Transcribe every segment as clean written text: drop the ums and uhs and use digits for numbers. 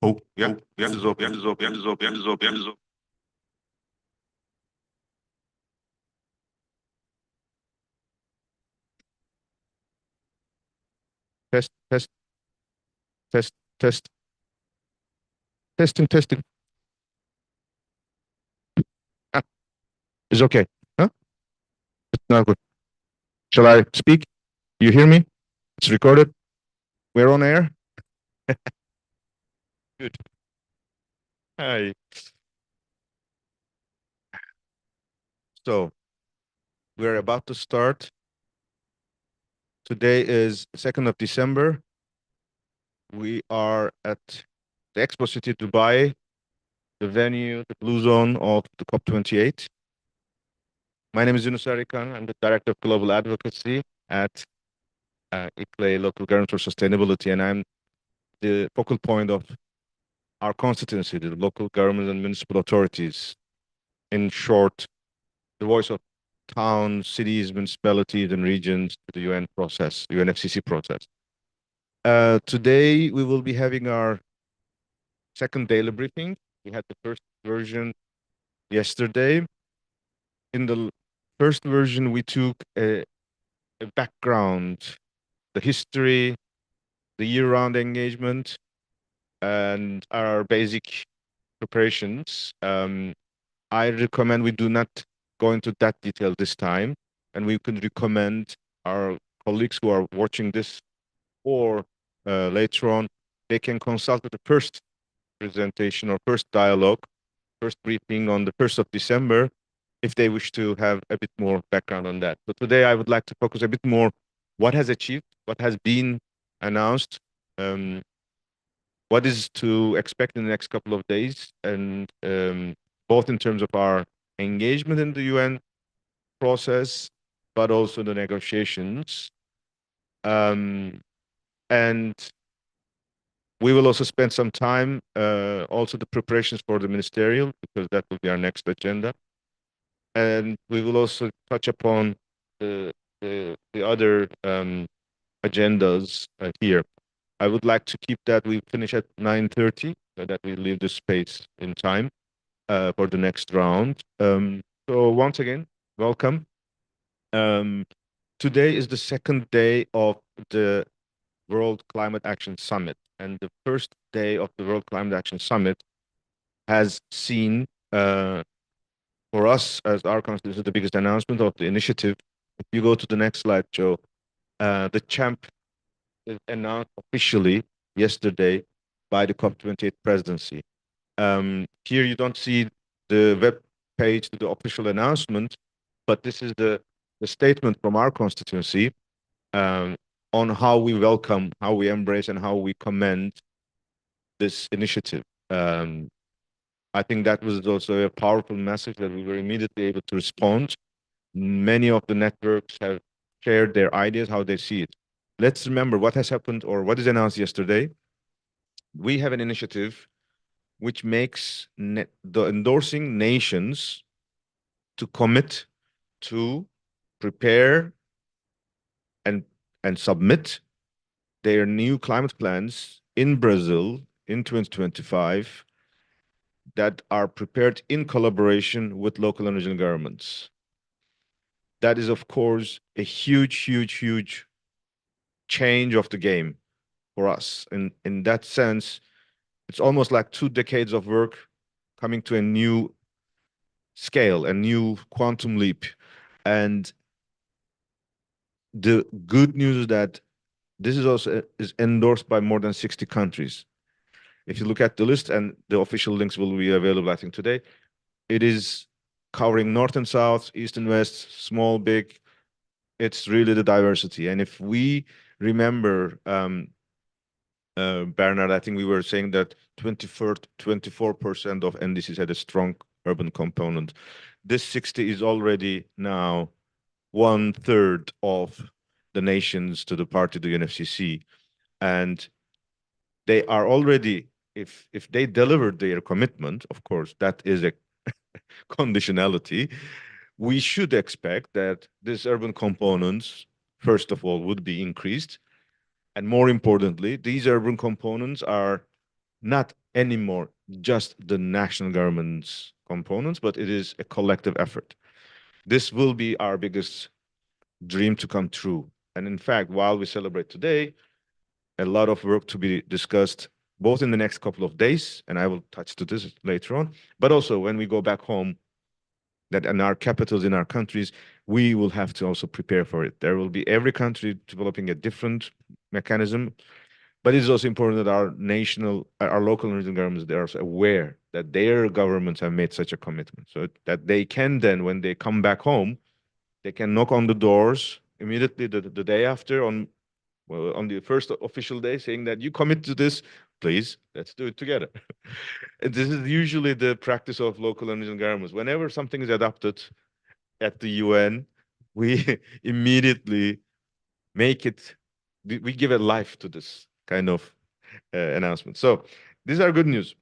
Oh, yeah, yeah, is open, is open, is open, is open, is open. Test, test, test, test, testing, testing. Ah, it's okay. Huh? It's not good. Shall I speak? You hear me? It's recorded. We're on air. Good. Hi. So we're about to start. Today is 2nd of December. We are at the Expo City, Dubai, the venue, the blue zone of the COP28. My name is Yunus Arikan. I'm the Director of Global Advocacy at ICLE, Local Government for Sustainability, and I'm the focal point of our constituency, the local government and municipal authorities. In short, the voice of towns, cities, municipalities, and regions to the UN process, UNFCCC process. Today, we will be having our second daily briefing. We had the first version yesterday. In the first version, we took a background, the history, the year-round engagement, and our basic preparations. I recommend we do not go into that detail this time, and we could recommend our colleagues who are watching this or later on, they can consult with the first presentation or first dialogue, first briefing on the 1st of December, if they wish to have a bit more background on that. So today I would like to focus a bit more what has achieved, what has been announced, what is to expect in the next couple of days, and both in terms of our engagement in the UN process, but also the negotiations. And we will also spend some time, also the preparations for the ministerial, because that will be our next agenda. And we will also touch upon the other agendas here. I would like to keep that we finish at 9:30, so that we leave the space in time for the next round. So once again, welcome. Today is the second day of the World Climate Action Summit, and the first day of the World Climate Action Summit has seen, for us as our country, this is the biggest announcement of the initiative. If you go to the next slide, Joe, the champ is announced officially yesterday by the COP28 presidency. Here you don't see the web page to the official announcement, but this is the statement from our constituency on how we welcome, how we embrace, and how we commend this initiative. I think that was also a powerful message that we were immediately able to respond. Many of the networks have shared their ideas, how they see it. Let's remember what has happened or what is announced yesterday. We have an initiative which makes the endorsing nations to commit to prepare and submit their new climate plans in Brazil in 2025 that are prepared in collaboration with local and regional governments. That is, of course, a huge, huge, huge change of the game for us. In that sense, it's almost like 2 decades of work coming to a new scale, a new quantum leap. And the good news is that this is also is endorsed by more than 60 countries. If you look at the list, and the official links will be available, I think, today, it is covering North and South, East and West, small, big. It's really the diversity. And if we remember, Bernard, I think we were saying that 24% of NDCs had a strong urban component. This 60 is already now 1/3 of the nations to the party, the UNFCCC, and they are already, if they delivered their commitment, of course, that is a conditionality. We should expect that these urban components, first of all, would be increased. And more importantly, these urban components are not anymore just the national government's components, but it is a collective effort. This will be our biggest dream to come true. And in fact, while we celebrate today, a lot of work to be discussed both in the next couple of days, and I will touch to this later on, but also when we go back home, that in our capitals, in our countries, we will have to also prepare for it. There will be every country developing a different mechanism, but it is also important that our local and regional governments, they are also aware that their governments have made such a commitment, so that they can then, when they come back home, they can knock on the doors immediately the day after on the first official day, saying that you commit to this, please, let's do it together. And this is usually the practice of local and regional governments. Whenever something is adopted at the UN, we immediately make it, we give a life to this kind of announcement. So these are good news.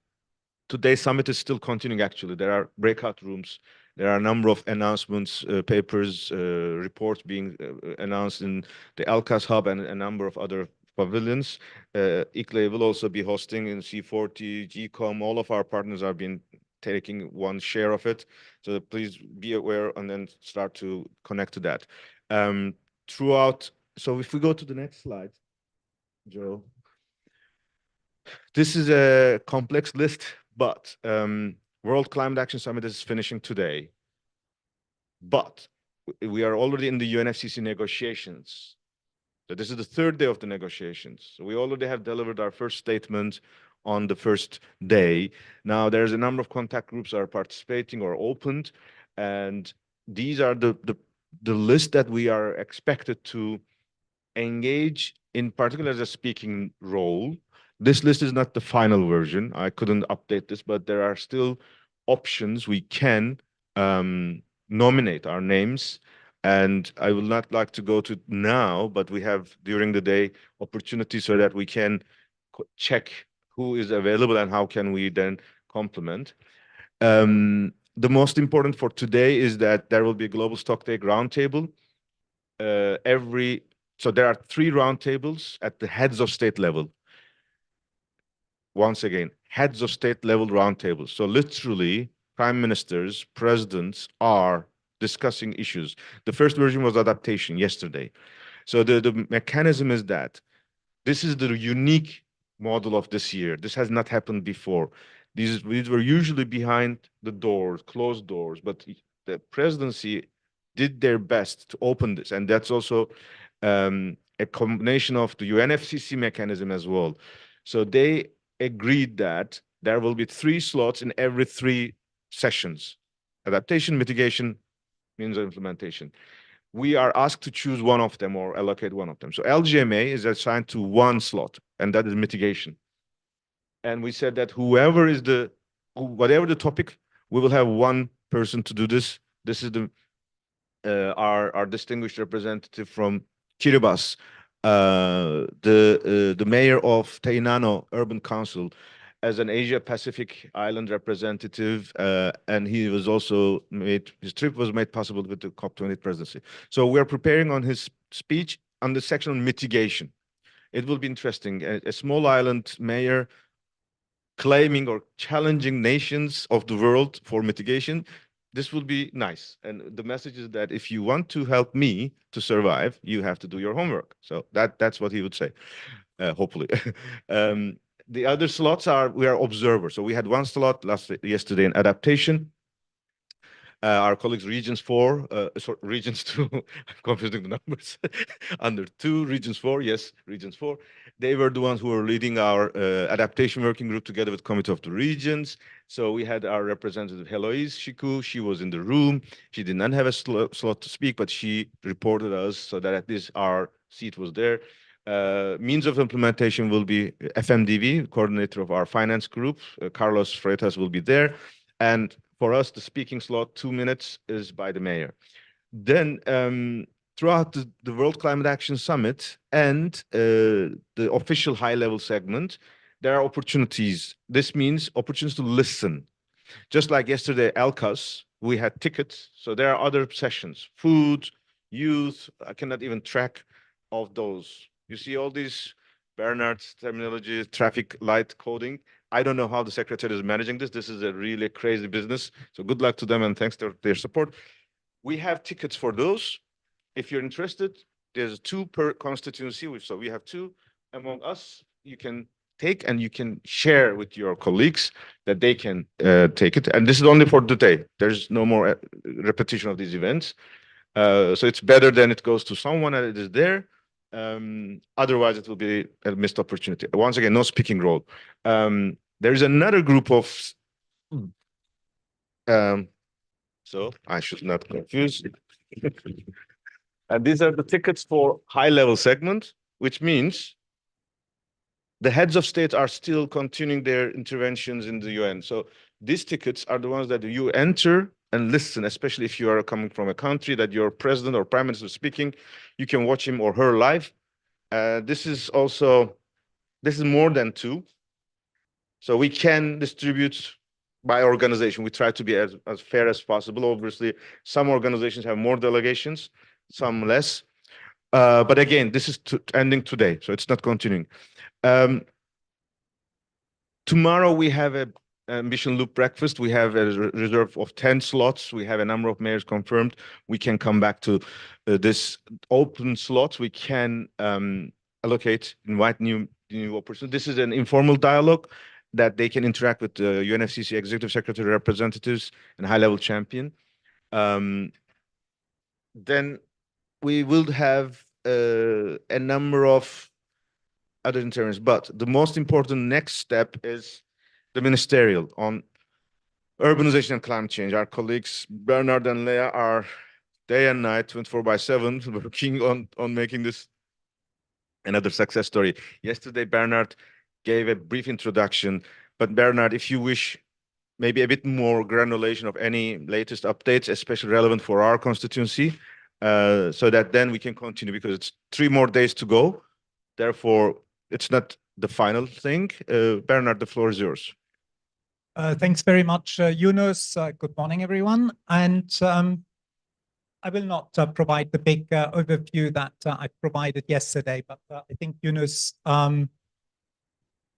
Today's summit is still continuing, actually. There are breakout rooms. There are a number of announcements, papers, reports being announced in the LCAS hub and a number of other pavilions. ICLE will also be hosting in C40, GCOM. All of our partners are being taking one share of it. So please be aware and then start to connect to that. Throughout, so if we go to the next slide, Joe. This is a complex list, but World Climate Action Summit is finishing today. But we are already in the UNFCCC negotiations. So this is the third day of the negotiations. So we already have delivered our first statement on the first day. Now there's a number of contact groups that are participating or opened, and these are the list that we are expected to engage in, particular as a speaking role. This list is not the final version. I couldn't update this, but there are still options. We can nominate our names, and I will not like to go to now, but we have during the day opportunity so that we can check who is available and how can we then complement. The most important for today is that there will be a global stocktake roundtable. So there are 3 roundtables at the heads of state level. Once again, heads of state level roundtables. So literally, prime ministers, presidents are discussing issues. The first version was adaptation yesterday. So the mechanism is that this is the unique model of this year. This has not happened before. These were usually behind the doors, closed doors, but the presidency did their best to open this. And that's also a combination of the UNFCCC mechanism as well. So they agreed that there will be 3 slots in every 3 sessions: adaptation, mitigation, means of implementation. We are asked to choose one of them or allocate one of them. So LGMA is assigned to 1 slot, and that is mitigation. And we said that whatever the topic, we will have 1 person to do this. This is our distinguished representative from Kiribati, the mayor of Tainano Urban Council, as an Asia Pacific Island representative, and his trip was made possible with the COP28 presidency. So we are preparing on his speech on the section on mitigation. It will be interesting. A small island mayor claiming or challenging nations of the world for mitigation. This will be nice. And the message is that if you want to help me to survive, you have to do your homework. So that's what he would say, hopefully. The other slots we are observers. So we had 1 slot yesterday in adaptation. Our colleagues, Regions 4, Regions 2, I'm confusing the numbers, under 2, Regions 4, yes, Regions 4. They were the ones who were leading our adaptation working group together with Committee of the Regions. So we had our representative, Heloise Shiku. She was in the room. She did not have a slot to speak, but she reported us so that at least our seat was there. Means of implementation will be FMDV, coordinator of our finance group. Carlos Freitas will be there. And For us, the speaking slot, 2 minutes, is by the mayor. Then throughout the World Climate Action Summit and the official high-level segment, there are opportunities. This means opportunities to listen. Just like yesterday, Elkas, we had tickets. So there are other sessions, food, youth. I cannot even track of those. You see all these Bernard's terminology, traffic light coding. I don't know how the secretary is managing this. This is a really crazy business. So good luck to them and thanks for their support. We have tickets for those. If you're interested, there's 2 per constituency. So we have 2 among us. You can take and you can share with your colleagues that they can take it. And this is only for the day. There's no more repetition of these events. So it's better than it goes to someone and it is there. Otherwise, it will be a missed opportunity. Once again, no speaking role. There is another group of so I should not confuse. And these are the tickets for high-level segment, which means the heads of state are still continuing their interventions in the UN. So these tickets are the ones that you enter and listen, especially if you are coming from a country that your president or prime minister is speaking, you can watch him or her live. This is more than 2. So we can distribute by organization. We try to be as fair as possible. Obviously, some organizations have more delegations, some less. But again, this is ending today, so it's not continuing. Tomorrow we have a Ambition Loop breakfast. We have a reserve of 10 slots. We have a number of mayors confirmed. We can come back to this open slots. We can allocate, invite new opportunities. This is an informal dialogue that they can interact with the UNFCCC executive secretary representatives and high-level champion. Then we will have a number of other interventions, but the most important next step is the ministerial on urbanization and climate change. Our colleagues Bernard and Leah are day and night, 24/7, working on making this another success story. Yesterday, Bernard gave a brief introduction, but Bernard, if you wish, maybe a bit more granulation of any latest updates, especially relevant for our constituency, so that then we can continue, because it's 3 more days to go. Therefore, it's not the final thing. Bernard, the floor is yours. Thanks very much, Yunus. Good morning, everyone. And I will not provide the big overview that I provided yesterday, but I think, Yunus,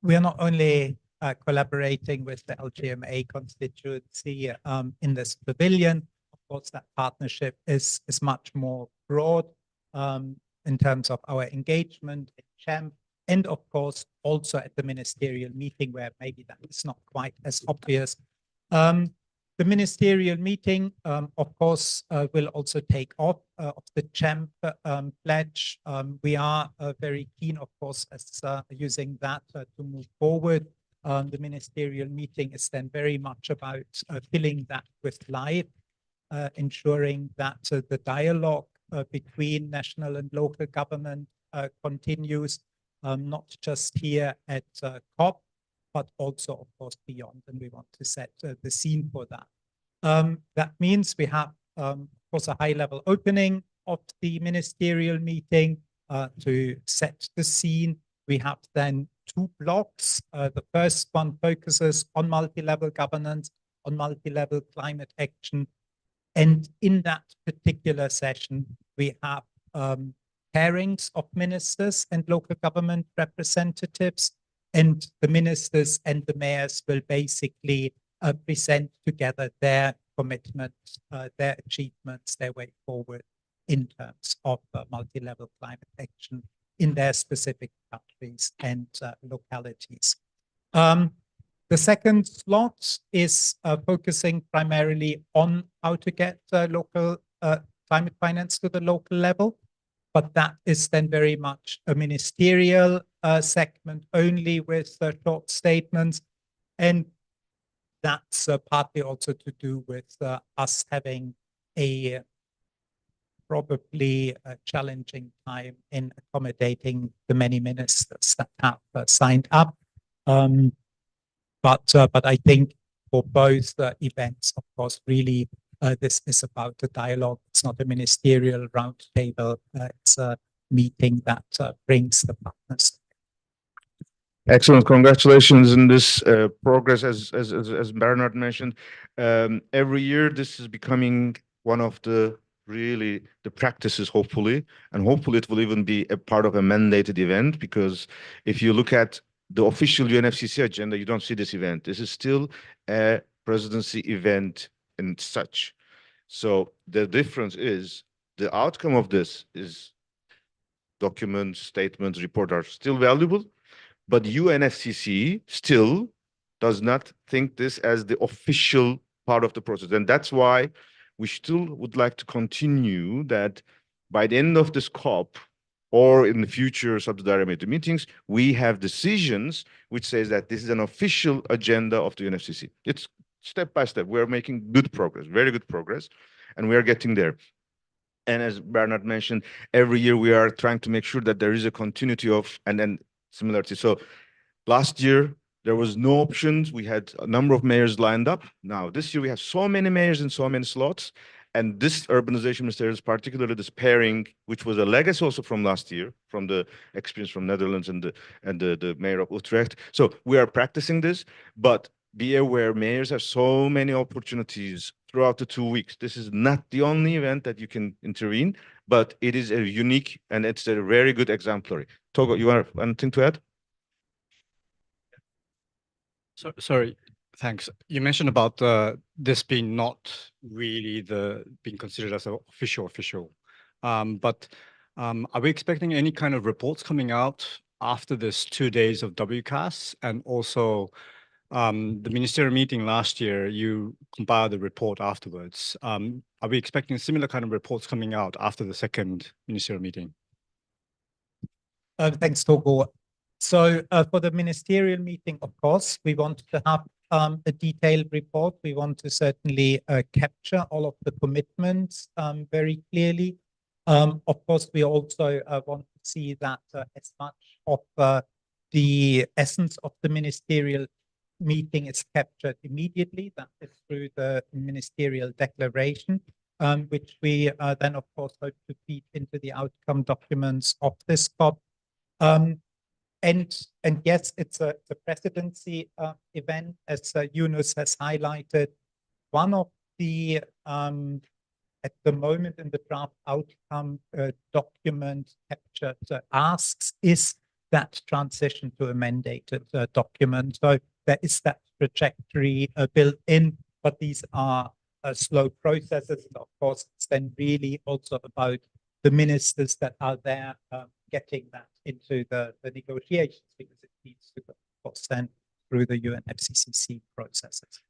we are not only collaborating with the LGMA constituency in this pavilion. Of course, that partnership is much more broad in terms of our engagement in CHAMP, and of course, also at the ministerial meeting, where maybe that is not quite as obvious. The ministerial meeting, of course, will also take off of the CHAMP pledge. We are very keen, of course, as using that to move forward. The ministerial meeting is then very much about filling that with life, ensuring that the dialogue between national and local government continues, not just here at COP, but also, of course, beyond. And we want to set the scene for that. That means we have, of course, a high-level opening of the ministerial meeting to set the scene. We have then 2 blocks. The first one focuses on multi-level governance, on multi-level climate action. And in that particular session, we have pairings of ministers and local government representatives, and the ministers and the mayors will basically present together their commitments, their achievements, their way forward in terms of multi-level climate action in their specific countries and localities. The second slot is focusing primarily on how to get local climate finance to the local level, but that is then very much a ministerial segment only with short statements. And that's partly also to do with us having a probably a challenging time in accommodating the many ministers that have signed up. But I think for both events. Of course, really, this is about a dialogue. It's not a ministerial roundtable. It's a meeting that brings the partners. Excellent. Congratulations in this progress, as Bernard mentioned. Every year, this is becoming one of the really the practices, hopefully, and hopefully it will even be a part of a mandated event, because if you look at the official UNFCCC agenda, you don't see this event. This is still a presidency event and such. So the difference is the outcome of this is documents, statements, report are still valuable, but UNFCCC still does not think this as the official part of the process. And that's why we still would like to continue that by the end of this COP or in the future subsidiary meetings, we have decisions which says that this is an official agenda of the UNFCCC. It's step by step. We're making good progress, very good progress, and we are getting there. And as Bernard mentioned, every year we are trying to make sure that there is a continuity of and then similarity. So last year there was no options. We had a number of mayors lined up. Now this year we have so many mayors and so many slots. And this urbanization ministerial, particularly this pairing, which was a legacy also from last year, from the experience from Netherlands and the mayor of Utrecht. So we are practicing this, but be aware, mayors have so many opportunities throughout the 2 weeks. This is not the only event that you can intervene, but it is a unique and it's a very good exemplary. Togo, you have anything to add? Sorry, thanks. You mentioned about this being not really being considered as an official. But are we expecting any kind of reports coming out after this 2 days of WCAS? And also the ministerial meeting last year, you compiled the report afterwards. Are we expecting similar kind of reports coming out after the second ministerial meeting? Thanks, Togo. So for the ministerial meeting, of course, we want to have a detailed report. We want to certainly capture all of the commitments very clearly. Of course, we also want to see that as much of the essence of the ministerial meeting is captured immediately. That is through the ministerial declaration, which we then, of course, hope to feed into the outcome documents of this COP. And yes, it's a presidency event, as Yunus has highlighted. One of the at the moment in the draft outcome document captured asks is that transition to a mandated document. So there is that trajectory built in, but these are slow processes. And of course, it's then really also about the ministers that are there getting that into the negotiations, because it needs to go, of course, then through the UNFCCC processes.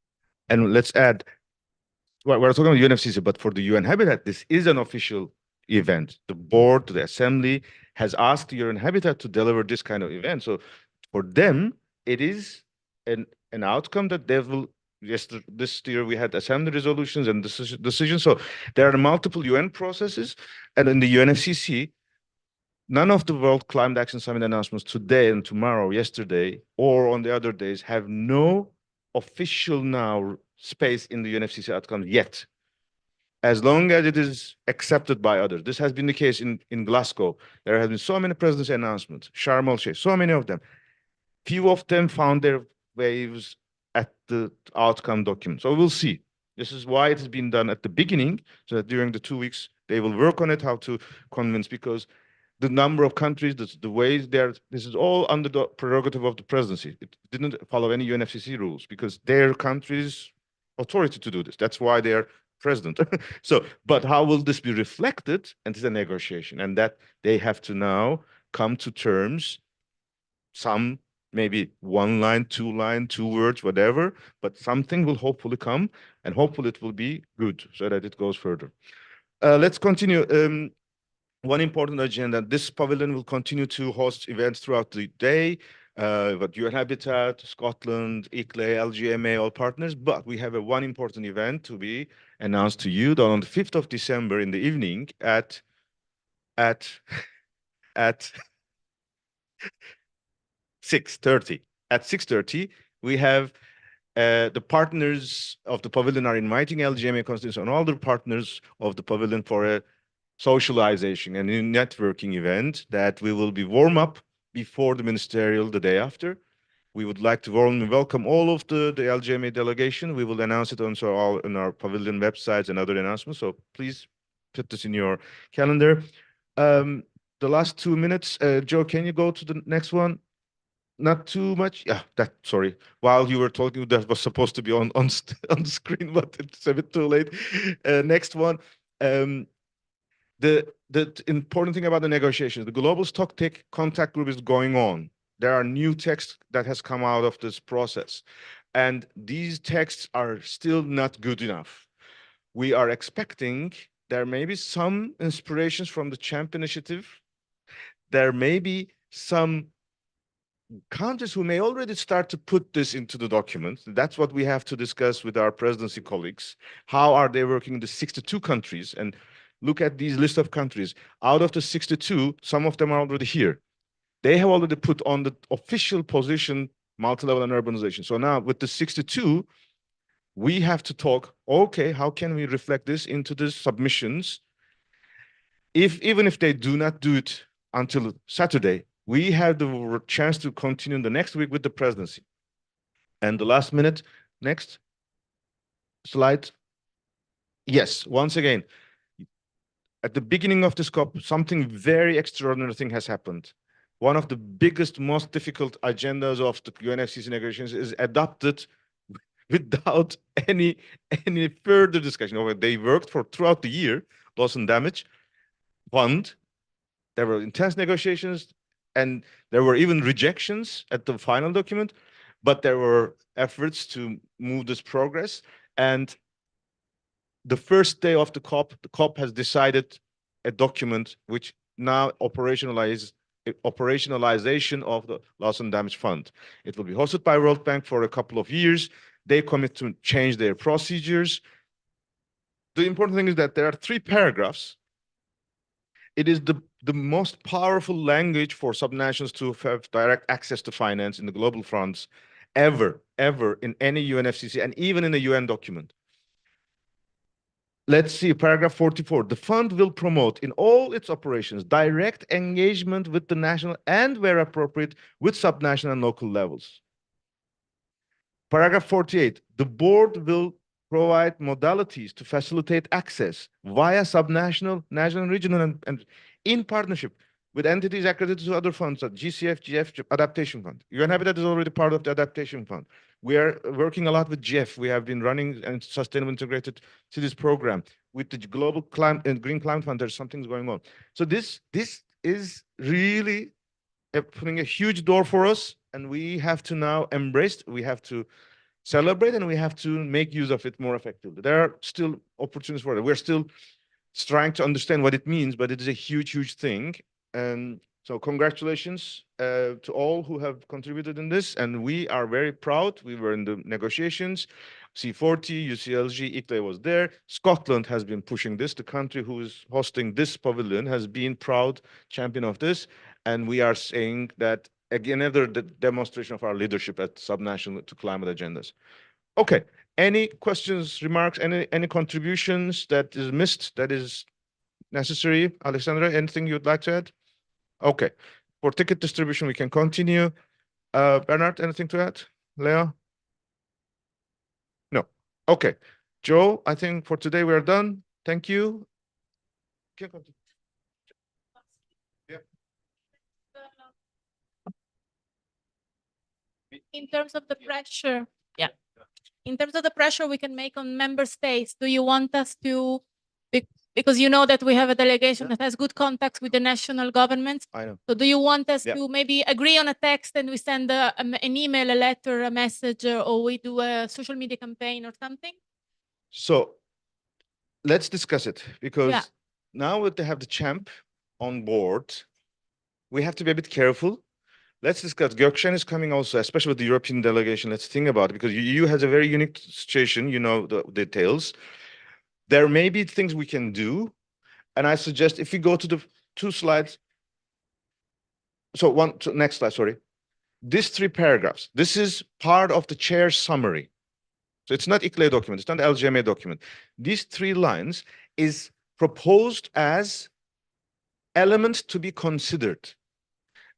And let's add, we're talking about UNFCCC, but for the UN Habitat, this is an official event. The board, the assembly has asked UN Habitat to deliver this kind of event. So for them, it is an outcome that they will. Yes, this year we had assembly resolutions and decisions. So there are multiple UN processes, and in the UNFCCC, none of the World Climate Action Summit announcements today and tomorrow, yesterday, or on the other days have no official now space in the UNFCCC outcome yet, as long as it is accepted by others. This has been the case in Glasgow. There have been so many presidency announcements, Sharm el-Sheikh, so many of them. Few of them found their waves at the outcome document. So we'll see. This is why it has been done at the beginning, so that during the 2 weeks, they will work on it, how to convince, because the number of countries, the ways there, this is all under the prerogative of the presidency. It didn't follow any UNFCCC rules because their country's authority to do this. That's why they are president. So, but how will this be reflected? And it's a negotiation, and that they have to now come to terms. Some maybe 1 line, 2 line, 2 words, whatever, but something will hopefully come, and hopefully it will be good so that it goes further. Let's continue. One important agenda, this pavilion will continue to host events throughout the day, but UN Habitat, Scotland, ICLE, LGMA, all partners, but we have one important event to be announced to you on the 5th of December in the evening at 6:30. At 6:30, we have The partners of the pavilion are inviting LGMA constituents and all the partners of the pavilion for a socialization and a networking event that we will be warm up before the ministerial the day after. We would like to warmly welcome all of the LGMA delegation. We will announce it also all in our pavilion websites and other announcements. So please put this in your calendar. The last 2 minutes, Joe, can you go to the next one? Not too much. Yeah, sorry. While you were talking, that was supposed to be on on the screen, but it's a bit too late. Next one. The important thing about the negotiations, the global stock take contact group is going on. There are new texts that has come out of this process, and these texts are still not good enough. We are expecting there may be some inspirations from the CHAMP initiative. There may be some countries who may already start to put this into the document. That's what we have to discuss with our presidency colleagues. How are they working in the 62 countries? And look at these list of countries. Out of the 62, some of them are already here. They have already put on the official position multi-level and urbanization. So now with the 62, we have to talk, okay, how can we reflect this into the submissions? Even if they do not do it until Saturday, we have the chance to continue the next week with the presidency. And the last minute, next slide. Yes, once again, at the beginning of this COP, something very extraordinary thing has happened. One of the biggest, most difficult agendas of the UNFCCC negotiations is adopted without any further discussion. They worked for throughout the year, loss and damage fund. There were intense negotiations, and there were even rejections at the final document, but there were efforts to move this progress. And the first day of the COP has decided a document which now operationalization of the loss and damage fund. It will be hosted by World Bank for a couple of years. They commit to change their procedures. The important thing is that there are 3 paragraphs. It is the most powerful language for subnationals to have direct access to finance in the global funds ever in any UNFCCC and even in a UN document. Let's see, paragraph 44. The fund will promote in all its operations direct engagement with the national and, where appropriate, with subnational and local levels. Paragraph 48. The board will provide modalities to facilitate access via subnational, national, and regional, and in partnership with entities accredited to other funds, like GCF, GF, Adaptation Fund. UN Habitat is already part of the Adaptation Fund. We are working a lot with GF. We have been running a Sustainable Integrated Cities program. With the Global Climate and Green Climate Fund, there's something going on. So this is really opening a huge door for us, and we have to now embrace, we have to celebrate, and we have to make use of it more effectively. There are still opportunities for it. We're still trying to understand what it means, but it is a huge thing. And so congratulations to all who have contributed in this. And we are very proud. We were in the negotiations. C40, UCLG, ICLE was there. Scotland has been pushing this. The country who is hosting this pavilion has been proud champion of this. And we are saying that, again, another demonstration of our leadership at subnational to climate agendas. Okay, any questions, remarks, any contributions that is missed, that is necessary? Alexandra, anything you'd like to add? Okay, for ticket distribution, we can continue. Bernard, anything to add? Leo? No. Okay, Joe, I think for today we are done. Thank you. In terms of the pressure, in terms of the pressure we can make on member states, do you want us to, because you know that we have a delegation that has good contacts with the national governments. I know. So do you want us to maybe agree on a text and we send an email, a letter, a message, or we do a social media campaign or something? So let's discuss it, because now that they have the champ on board, we have to be a bit careful. Let's discuss. Gökşen is coming also, especially with the European delegation. Let's think about it, because EU has a very unique situation. You know the details. There may be things we can do. And I suggest if we go to the 2 slides. So next slide, sorry. These 3 paragraphs, this is part of the chair's summary. So it's not ICLE document, it's not LGMA document. These 3 lines is proposed as elements to be considered.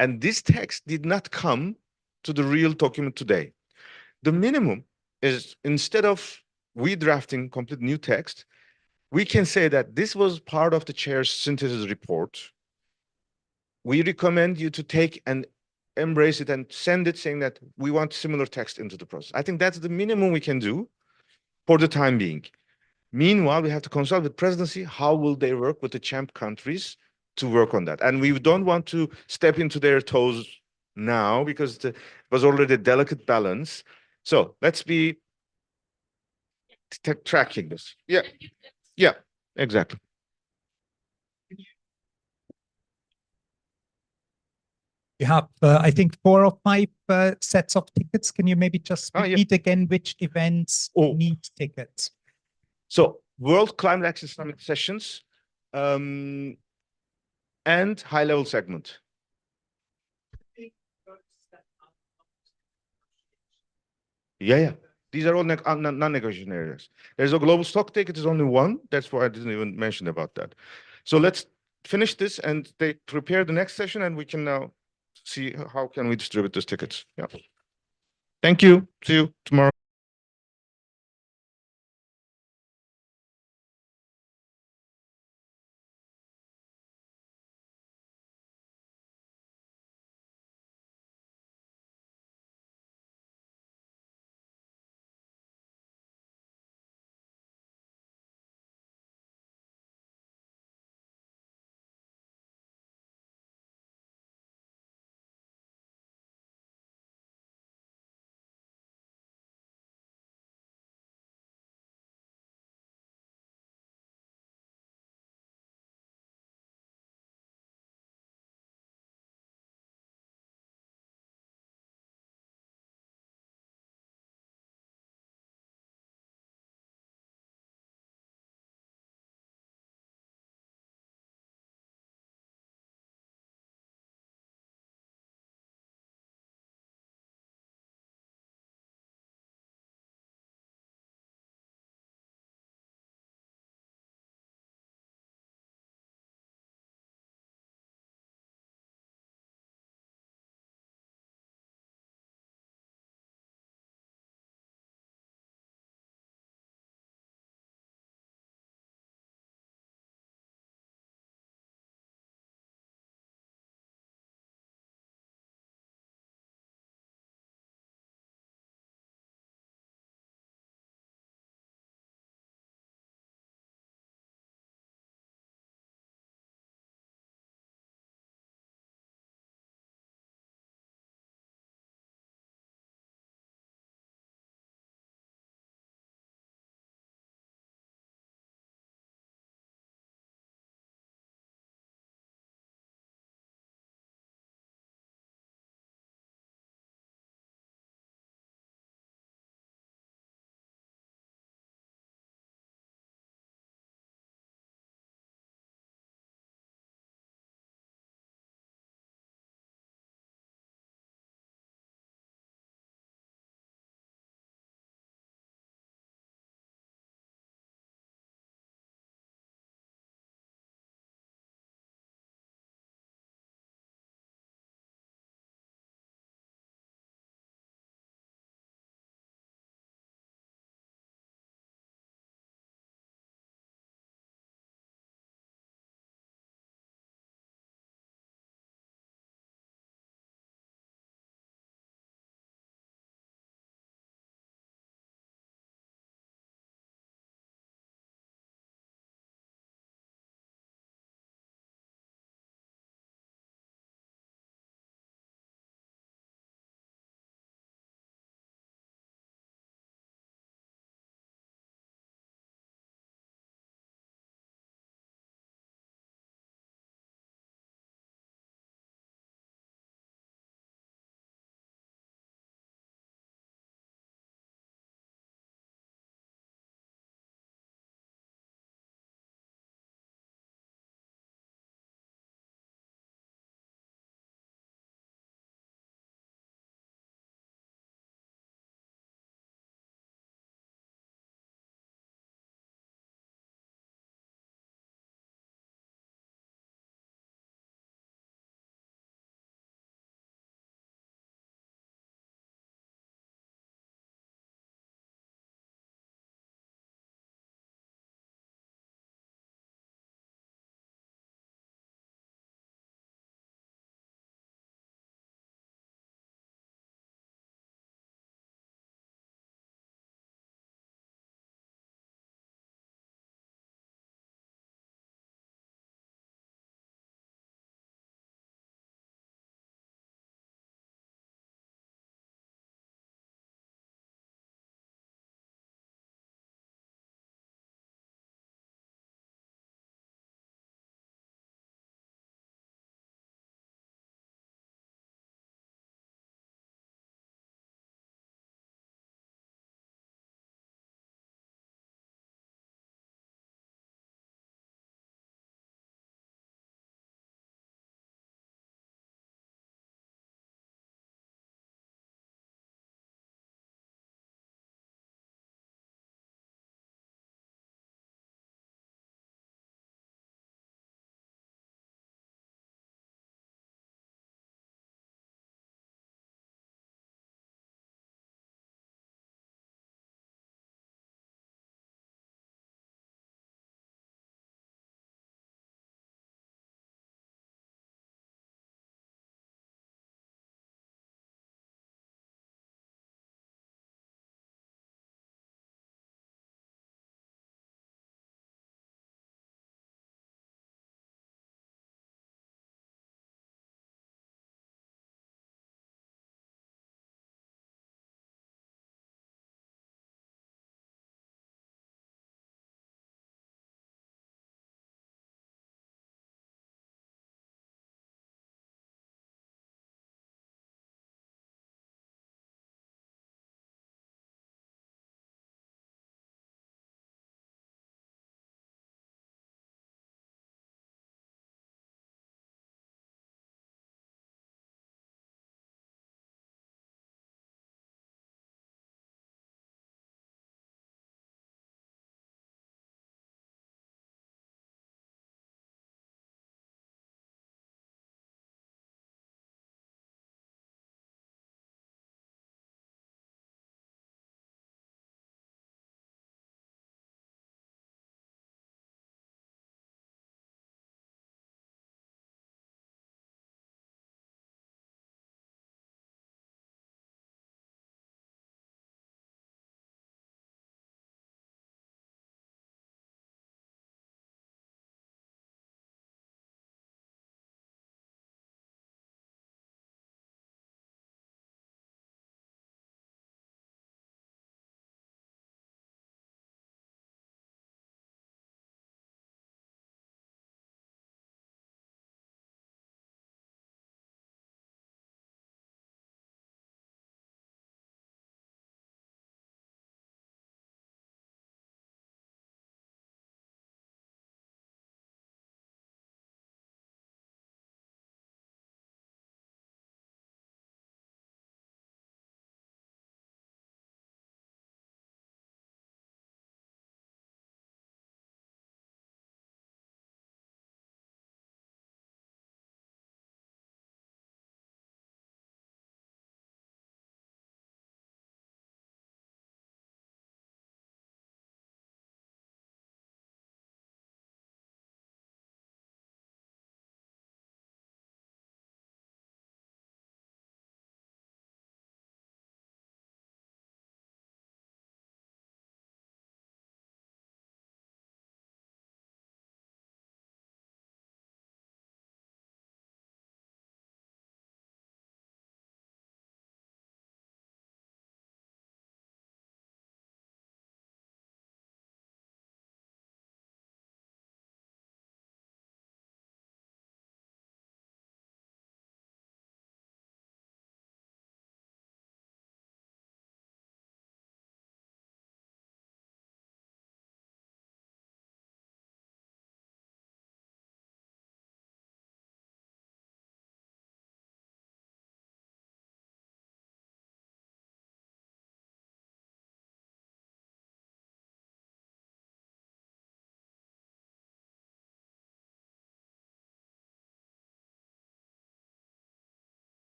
And this text did not come to the real document today. The minimum is, instead of we drafting complete new text, we can say that this was part of the chair's synthesis report. We recommend you to take and embrace it and send it saying that we want similar text into the process. I think that's the minimum we can do for the time being. Meanwhile, we have to consult with presidency. How will they work with the champ countries to work on that? And we don't want to step into their toes now because it was already a delicate balance. So let's be tracking this. Yeah, yeah, exactly. You have, I think, 4 or 5 sets of tickets. Can you maybe just Oh, yeah. repeat again which events Oh. need tickets? So World Climate Action Summit sessions and high-level segment. Yeah. These are all non-negotiation areas. There's a global stock ticket is only one. That's why I didn't even mention about that. So let's finish this and they prepare the next session and we can now see how can we distribute those tickets. Yeah. Thank you. See you tomorrow.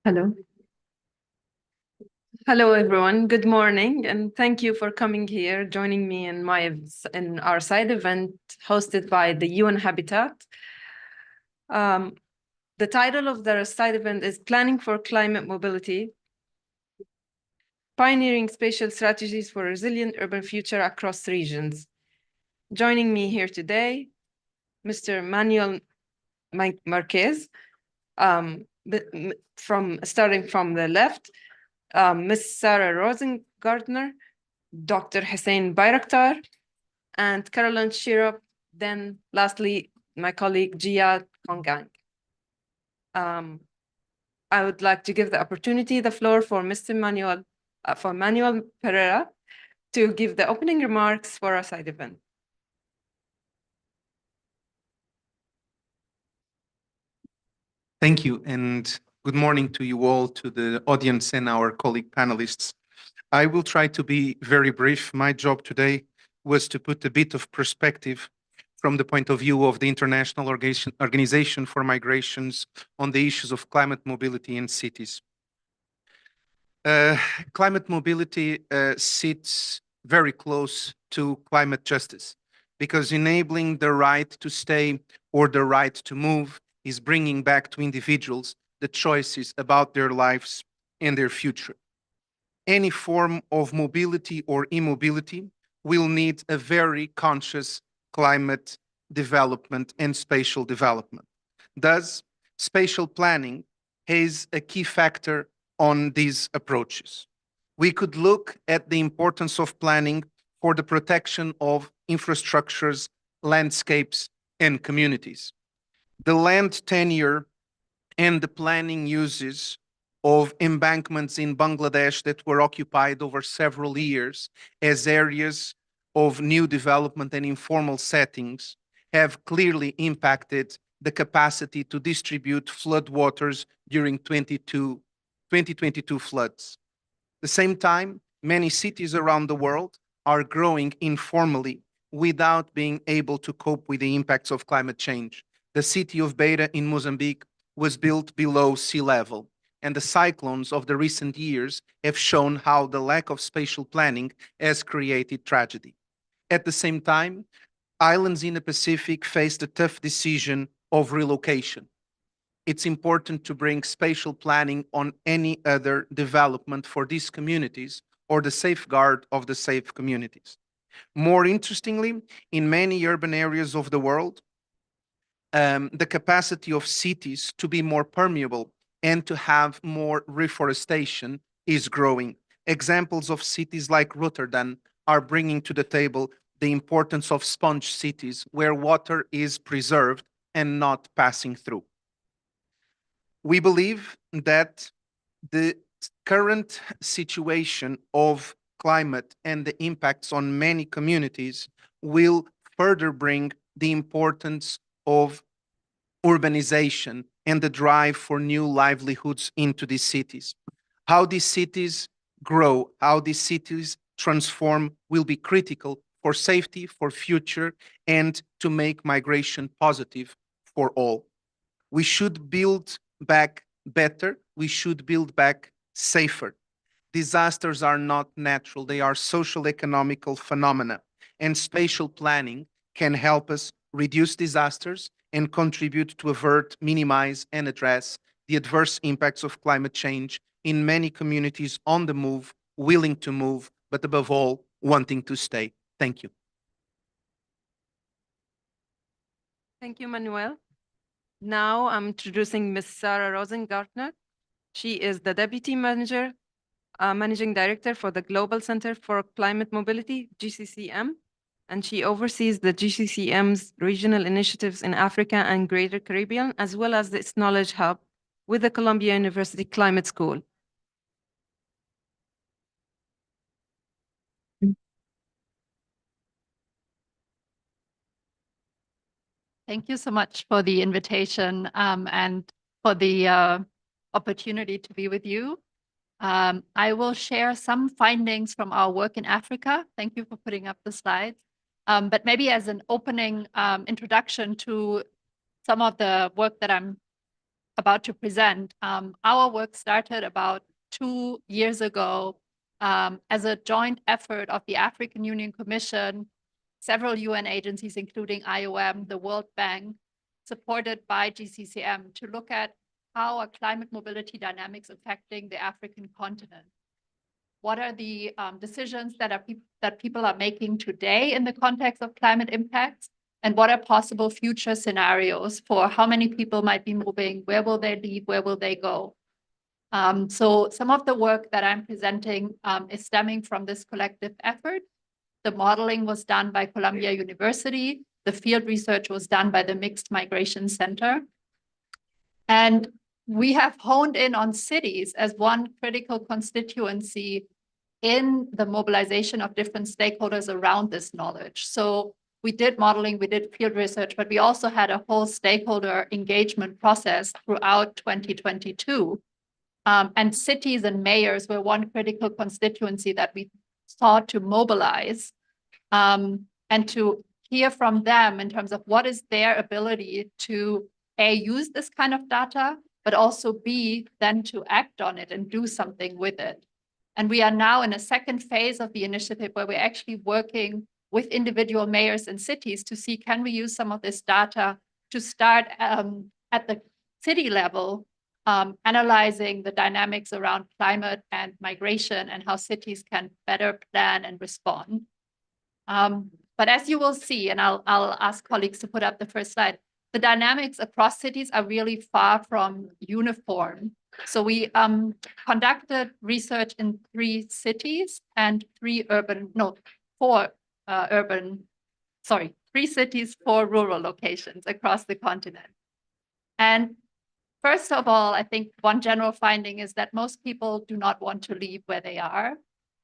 Hello. Hello, everyone. Good morning, and thank you for coming here, joining me in our side event hosted by the UN Habitat. The title of the side event is Planning for Climate Mobility, Pioneering Spatial Strategies for Resilient Urban Future Across Regions. Joining me here today, Mr. Manuel Marquez, starting from the left, Ms. Sarah Rosengartner, Dr. Hussein Bayraktar, and Caroline Shirop, then lastly, my colleague Jia Kongang. I would like to give the floor for Mr. Manuel Pereira to give the opening remarks for our side event. Thank you, and good morning to you all, to the audience and our colleague panelists. I will try to be very brief. My job today was to put a bit of perspective from the point of view of the International Organization for Migrations on the issues of climate mobility in cities. Climate mobility sits very close to climate justice, because enabling the right to stay or the right to move is bringing back to individuals the choices about their lives and their future. Any form of mobility or immobility will need a very conscious climate development and spatial development. Thus, spatial planning is a key factor on these approaches. We could look at the importance of planning for the protection of infrastructures, landscapes, and communities. The land tenure and the planning uses of embankments in Bangladesh that were occupied over several years as areas of new development and informal settings have clearly impacted the capacity to distribute floodwaters during 2022 floods. At the same time, many cities around the world are growing informally without being able to cope with the impacts of climate change. The city of Beira in Mozambique was built below sea level, and the cyclones of the recent years have shown how the lack of spatial planning has created tragedy. At the same time, islands in the Pacific faced a tough decision of relocation. It's important to bring spatial planning on any other development for these communities or the safeguard of the safe communities. More interestingly, in many urban areas of the world, the capacity of cities to be more permeable and to have more reforestation is growing. Examples of cities like Rotterdam are bringing to the table the importance of sponge cities where water is preserved and not passing through. We believe that the current situation of climate and the impacts on many communities will further bring the importance of urbanization and the drive for new livelihoods into these cities. How these cities grow, how these cities transform will be critical for safety, for future, and to make migration positive for all. We should build back better. We should build back safer. Disasters are not natural. They are social economical phenomena, and spatial planning can help us reduce disasters and contribute to avert, minimize, and address the adverse impacts of climate change in many communities on the move, willing to move, but above all, wanting to stay. Thank you. Thank you, Manuel. Now I'm introducing Ms. Sarah Rosengartner. She is the Deputy Manager, Managing Director for the Global Center for Climate Mobility, GCCM, and she oversees the GCCM's regional initiatives in Africa and Greater Caribbean, as well as its knowledge hub with the Columbia University Climate School. Thank you so much for the invitation and for the opportunity to be with you. I will share some findings from our work in Africa. Thank you for putting up the slides. But maybe as an opening introduction to some of the work that I'm about to present, our work started about 2 years ago as a joint effort of the African Union Commission, several UN agencies, including IOM, the World Bank, supported by GCCM, to look at how are climate mobility dynamics affecting the African continent. What are the decisions that people are making today in the context of climate impacts? And what are possible future scenarios for how many people might be moving? Where will they leave? Where will they go? So some of the work that I'm presenting is stemming from this collective effort. The modeling was done by Columbia University. The field research was done by the Mixed Migration Center. And we have honed in on cities as one critical constituency in the mobilization of different stakeholders around this knowledge. So we did modeling, we did field research, but we also had a whole stakeholder engagement process throughout 2022. And cities and mayors were one critical constituency that we sought to mobilize and to hear from them in terms of what is their ability to A, use this kind of data, but also B, then to act on it and do something with it. And we are now in a second phase of the initiative where we're actually working with individual mayors and cities to see, can we use some of this data to start at the city level, analyzing the dynamics around climate and migration and how cities can better plan and respond. But as you will see, and I'll ask colleagues to put up the first slide, the dynamics across cities are really far from uniform. So we conducted research in 3 cities and 3 cities, 4 rural locations across the continent. And first of all, I think one general finding is that most people do not want to leave where they are.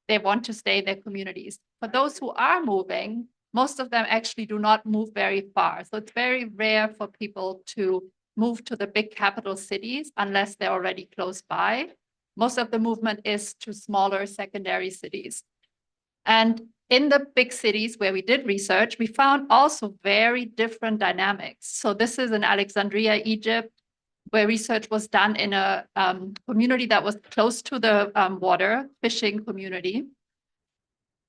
They want to stay in their communities. For those who are moving, most of them actually do not move very far. So it's very rare for people to move to the big capital cities unless they're already close by. Most of the movement is to smaller secondary cities. And in the big cities where we did research, we found also very different dynamics. So this is in Alexandria, Egypt, where research was done in a community that was close to the water, fishing community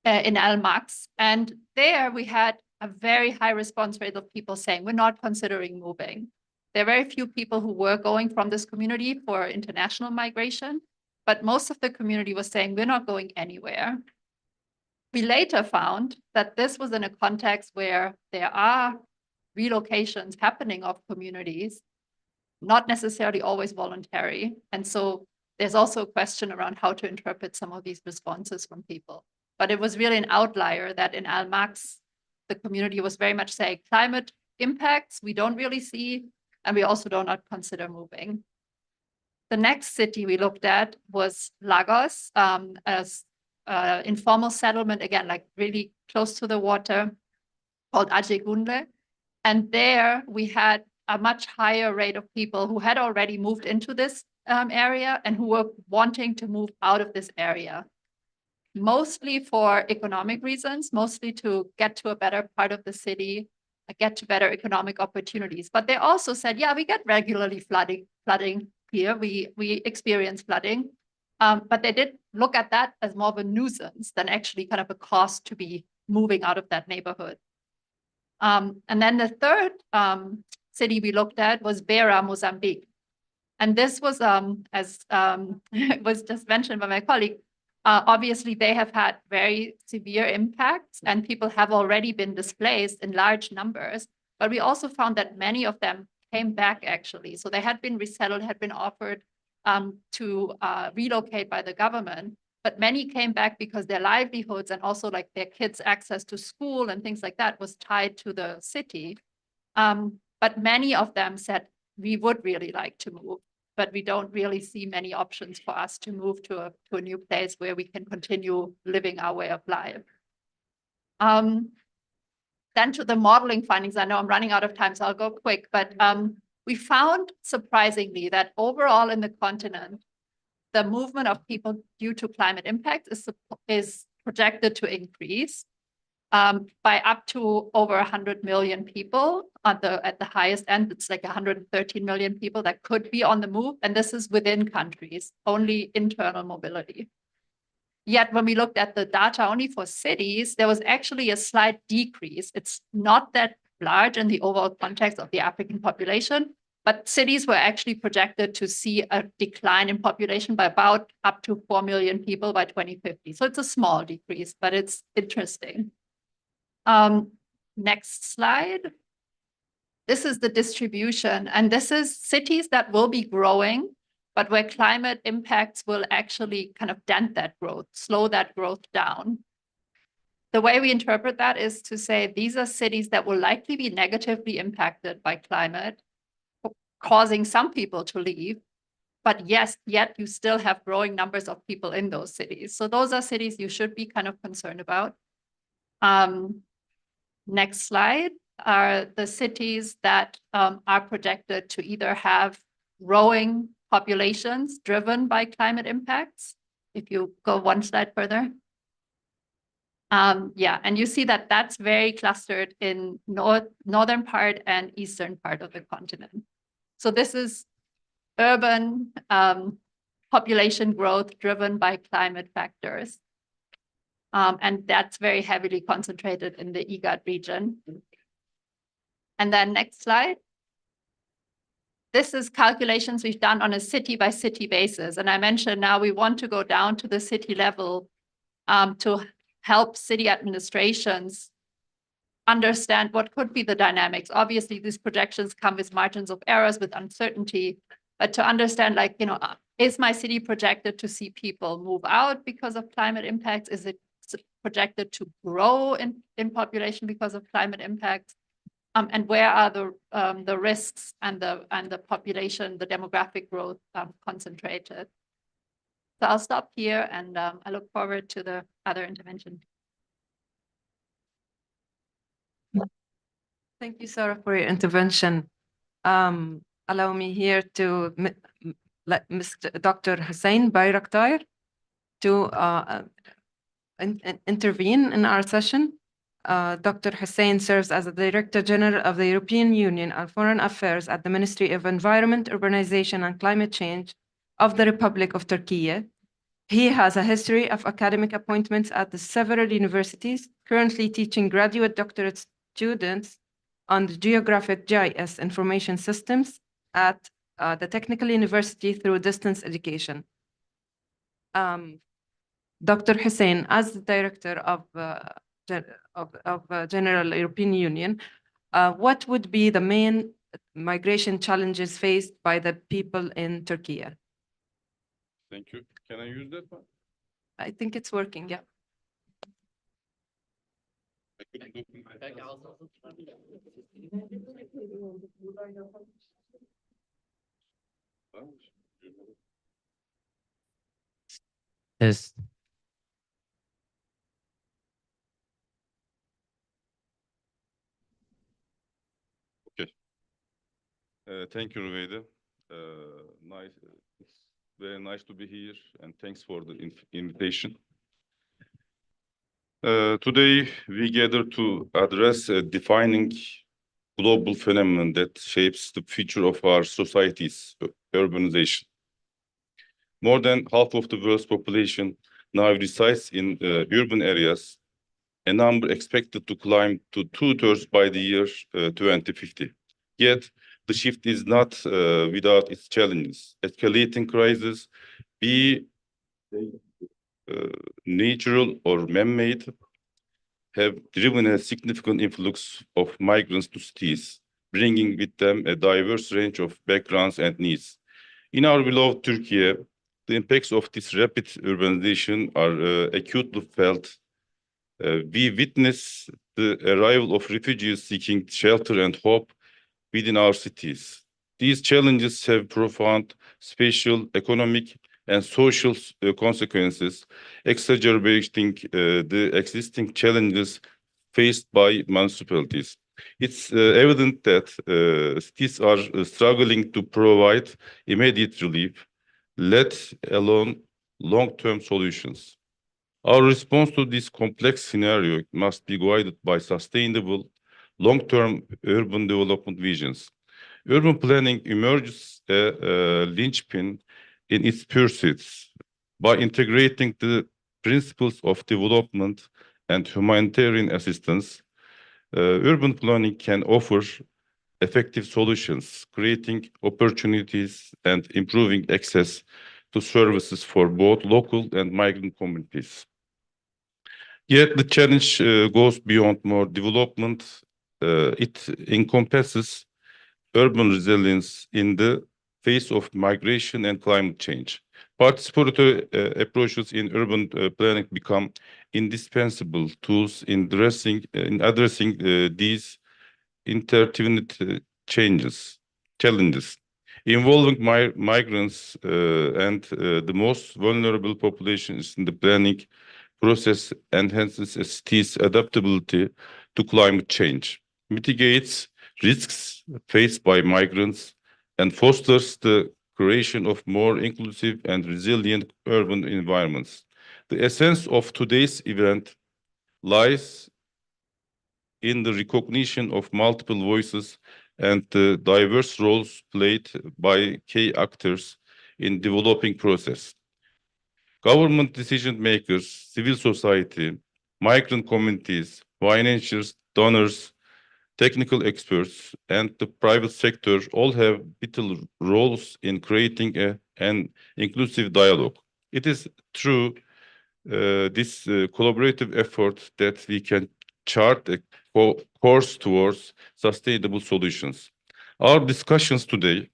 in Al-Maks. And there we had a very high response rate of people saying, we're not considering moving. There are very few people who were going from this community for international migration, but most of the community was saying, we're not going anywhere. We later found that this was in a context where there are relocations happening of communities, not necessarily always voluntary. And so there's also a question around how to interpret some of these responses from people. But it was really an outlier that in Al-Maks, the community was very much saying climate impacts we don't really see, and we also do not consider moving. The next city we looked at was Lagos, as informal settlement, again, like really close to the water, called Ajegunle. And there we had a much higher rate of people who had already moved into this area and who were wanting to move out of this area, mostly for economic reasons, mostly to get to a better part of the city, get to better economic opportunities. But they also said, yeah, we get regularly flooding here. We experience flooding. But they did look at that as more of a nuisance than actually kind of a cost to be moving out of that neighborhood. And then the third city we looked at was Beira, Mozambique. And this was, as was just mentioned by my colleague, obviously they have had very severe impacts and people have already been displaced in large numbers. But we also found that many of them came back actually. So they had been resettled, had been offered to relocate by the government, but many came back because their livelihoods and also like their kids' access to school and things like that was tied to the city. But many of them said, we would really like to move, but we don't really see many options for us to move to a new place where we can continue living our way of life. Then to the modeling findings, I know I'm running out of time, so I'll go quick, but we found surprisingly that overall in the continent, the movement of people due to climate impact is projected to increase by up to over 100 million people at the highest end. It's like 113 million people that could be on the move, and this is within countries, only internal mobility. Yet when we looked at the data only for cities, there was actually a slight decrease. It's not that large in the overall context of the African population, but cities were actually projected to see a decline in population by about up to 4 million people by 2050. So it's a small decrease, but it's interesting. Next slide. This is the distribution, and this is cities that will be growing, but where climate impacts will actually kind of dent that growth, slow that growth down. The way we interpret that is to say these are cities that will likely be negatively impacted by climate, causing some people to leave, but yes, yet you still have growing numbers of people in those cities. So those are cities you should be kind of concerned about. Next slide are the cities that are projected to either have growing populations driven by climate impacts. If you go one slide further. Yeah, and you see that that's very clustered in northern part and eastern part of the continent. So this is urban population growth driven by climate factors. And that's very heavily concentrated in the IGAD region. And then next slide. This is calculations we've done on a city by city basis. And I mentioned now we want to go down to the city level to help city administrations understand what could be the dynamics. Obviously, these projections come with margins of errors, with uncertainty, but to understand, like, you know, is my city projected to see people move out because of climate impacts? Is it projected to grow in population because of climate impacts? And where are the risks and the population, the demographic growth concentrated? So I'll stop here, and I look forward to the other intervention. Thank you, Sarah, for your intervention. Allow me here to let Mr. Dr. Hussein Bayraktar to intervene in our session. Dr. Hussein serves as the Director General of the European Union on Foreign Affairs at the Ministry of Environment, Urbanization and Climate Change of the Republic of Turkey. He has a history of academic appointments at the several universities, currently teaching graduate doctorate students on the Geographic GIS information systems at the Technical University through distance education. Dr. Hussein, as the Director of General European Union, what would be the main migration challenges faced by the people in Turkey? Thank you. Can I use that one? I think it's working, yeah. I couldn't open my Yes. Okay. Thank you, Rüveyde. Nice. It's very nice to be here, and thanks for the invitation. Today, we gather to address a defining global phenomenon that shapes the future of our societies, urbanization. More than half of the world's population now resides in urban areas, a number expected to climb to 2/3 by the year 2050. Yet, the shift is not without its challenges. Escalating crises, be natural or man-made, have driven a significant influx of migrants to cities, bringing with them a diverse range of backgrounds and needs. In our beloved Turkey, the impacts of this rapid urbanization are acutely felt. We witness the arrival of refugees seeking shelter and hope within our cities. These challenges have profound spatial, economic, and social consequences, exacerbating the existing challenges faced by municipalities. It's evident that cities are struggling to provide immediate relief, let alone long-term solutions. Our response to this complex scenario must be guided by sustainable, long-term urban development visions. Urban planning emerges a linchpin in its pursuits by integrating the principles of development and humanitarian assistance. Urban planning can offer effective solutions, creating opportunities and improving access to services for both local and migrant communities. Yet the challenge goes beyond more development. It encompasses urban resilience in the face of migration and climate change. Participatory approaches in urban planning become indispensable tools in addressing these intertwined challenges. Involving migrants and the most vulnerable populations in the planning process enhances a city's adaptability to climate change, mitigates risks faced by migrants, and fosters the creation of more inclusive and resilient urban environments. The essence of today's event lies in the recognition of multiple voices and the diverse roles played by key actors in developing process. Government decision makers, civil society, migrant communities, financiers, donors, technical experts, and the private sector all have vital roles in creating an inclusive dialogue. It is through this collaborative effort that we can chart a course towards sustainable solutions. Our discussions today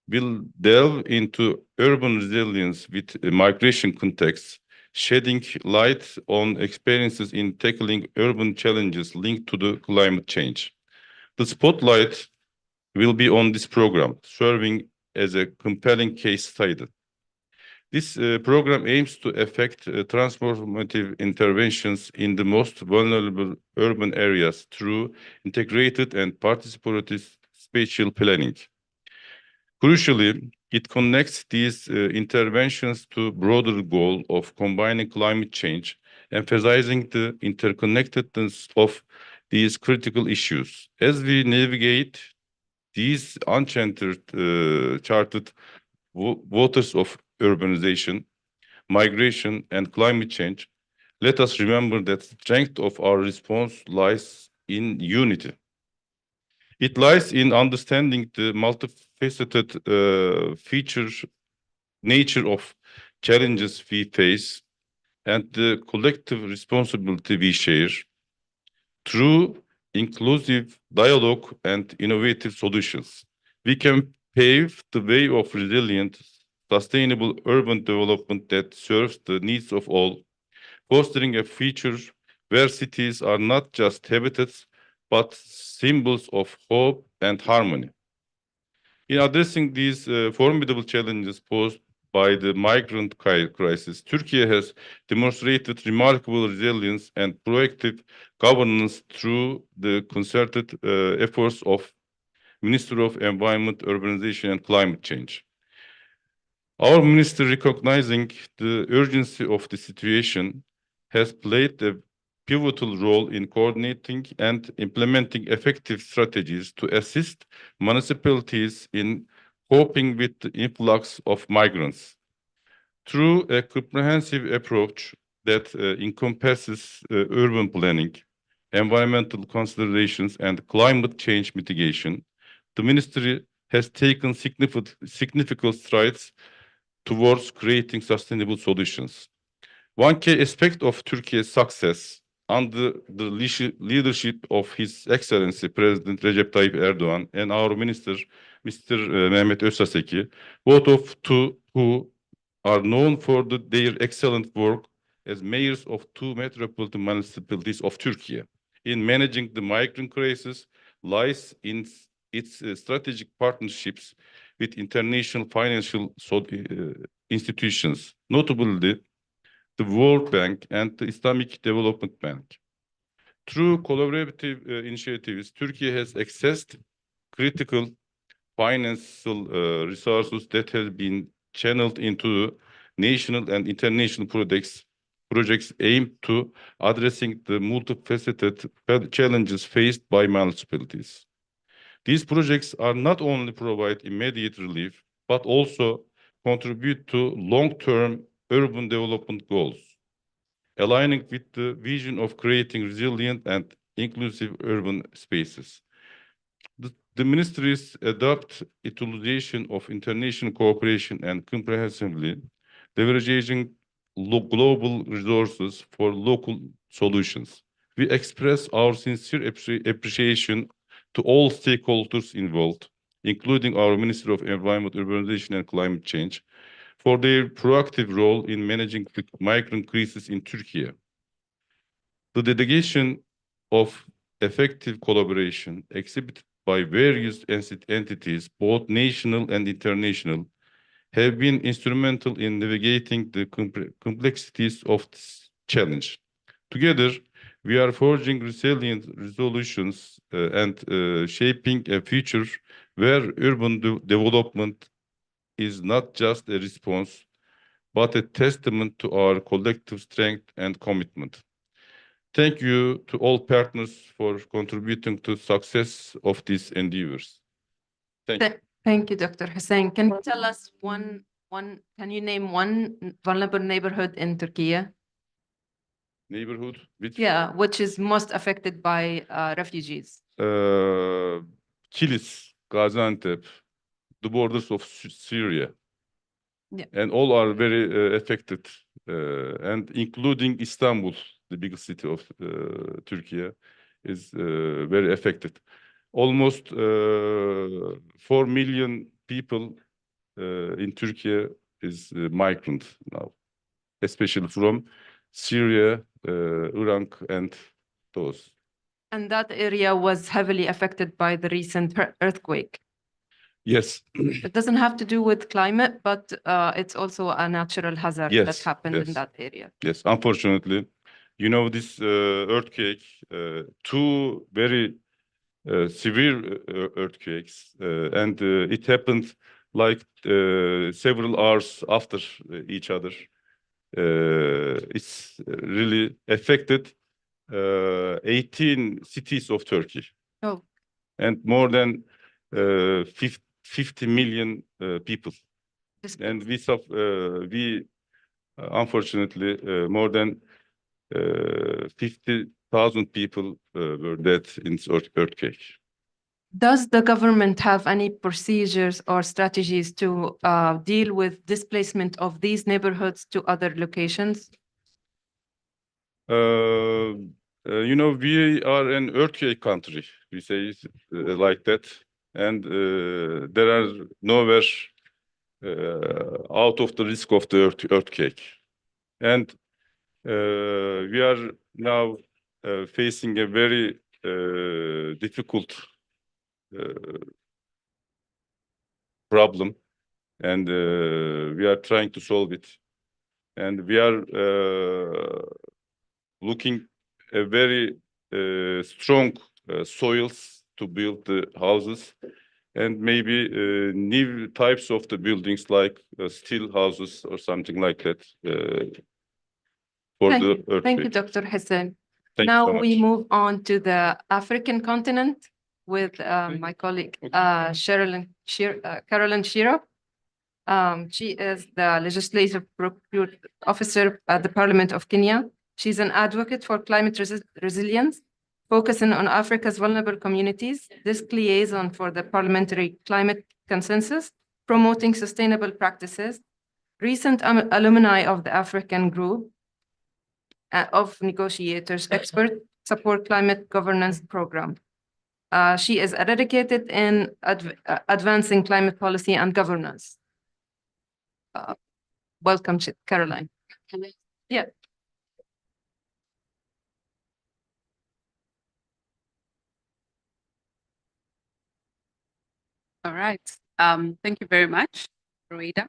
will delve into urban resilience with a migration context, shedding light on experiences in tackling urban challenges linked to the climate change. The spotlight will be on this program, serving as a compelling case study. This program aims to effect transformative interventions in the most vulnerable urban areas through integrated and participatory spatial planning. Crucially, it connects these interventions to broader goal of combining climate change, emphasizing the interconnectedness of these critical issues. As we navigate these uncharted waters of urbanization, migration, and climate change, let us remember that the strength of our response lies in unity. It lies in understanding the multifaceted nature of challenges we face and the collective responsibility we share. Through inclusive dialogue and innovative solutions, we can pave the way of resilient, sustainable urban development that serves the needs of all, fostering a future where cities are not just habitats, but symbols of hope and harmony. In addressing these formidable challenges posed by the migrant crisis, Turkey has demonstrated remarkable resilience and proactive governance through the concerted efforts of Ministry of Environment, Urbanization and Climate Change. Our minister, recognizing the urgency of the situation, has played a pivotal role in coordinating and implementing effective strategies to assist municipalities in coping with the influx of migrants. Through a comprehensive approach that encompasses urban planning, environmental considerations, and climate change mitigation, the ministry has taken significant strides towards creating sustainable solutions. One key aspect of Turkey's success under the leadership of His Excellency President Recep Tayyip Erdogan and our Minister, Mr. Mehmet Özaseki, both of who are known for their excellent work as mayors of 2 metropolitan municipalities of Turkey in managing the migrant crisis, lies in its strategic partnerships with international financial institutions, notably the World Bank and the Islamic Development Bank. Through collaborative initiatives, Turkey has accessed critical financial resources that have been channeled into national and international projects aimed to addressing the multifaceted challenges faced by municipalities. These projects are not only provide immediate relief, but also contribute to long-term urban development goals, aligning with the vision of creating resilient and inclusive urban spaces. The ministries adopt utilization of international cooperation and comprehensively leveraging global resources for local solutions. We express our sincere appreciation to all stakeholders involved, including our Minister of Environment, Urbanization and Climate Change, for their proactive role in managing the migrant crisis in Turkey. The dedication of effective collaboration exhibited by various entities, both national and international, have been instrumental in navigating the complexities of this challenge. Together, we are forging resilient resolutions and shaping a future where urban development is not just a response, but a testament to our collective strength and commitment. Thank you to all partners for contributing to success of these endeavors. Thank you, Dr. Hussein. Can you tell us can you name one vulnerable neighborhood in Turkey? Neighborhood? Which is most affected by refugees? Kilis, Gaziantep, the borders of Syria. Yeah. And all are very affected, and including Istanbul, the biggest city of Turkey, is very affected. Almost 4 million people in Turkey is migrant now, especially from Syria, Iraq, and those. And that area was heavily affected by the recent earthquake. Yes. It doesn't have to do with climate, but it's also a natural hazard that happened in that area. Yes, unfortunately. You know, this earthquake, two very severe earthquakes, and it happened like several hours after each other. It's really affected 18 cities of Turkey. Oh. And more than 50 million people. And we unfortunately more than 50,000 people were dead in this earthquake. Does the government have any procedures or strategies to deal with displacement of these neighborhoods to other locations? You know, we are an earthquake country, we say like that. And there are nowhere out of the risk of the earthquake. And we are now facing a very difficult problem, and we are trying to solve it. And we are looking a very strong soils to build the houses, and maybe new types of the buildings like steel houses or something like that for the earthquake. Thank you, Dr. Hussein. Thank now you so we much. move on to the African continent with my colleague Carolyn Shiro. She is the legislative procurement officer at the Parliament of Kenya. She's an advocate for climate resilience, focusing on Africa's vulnerable communities, this liaison for the Parliamentary Climate Consensus, promoting sustainable practices, recent alumni of the African Group, of negotiators expert support climate governance program. She is dedicated in advancing climate policy and governance. Welcome, Caroline. Yeah. All right. Thank you very much, Roida.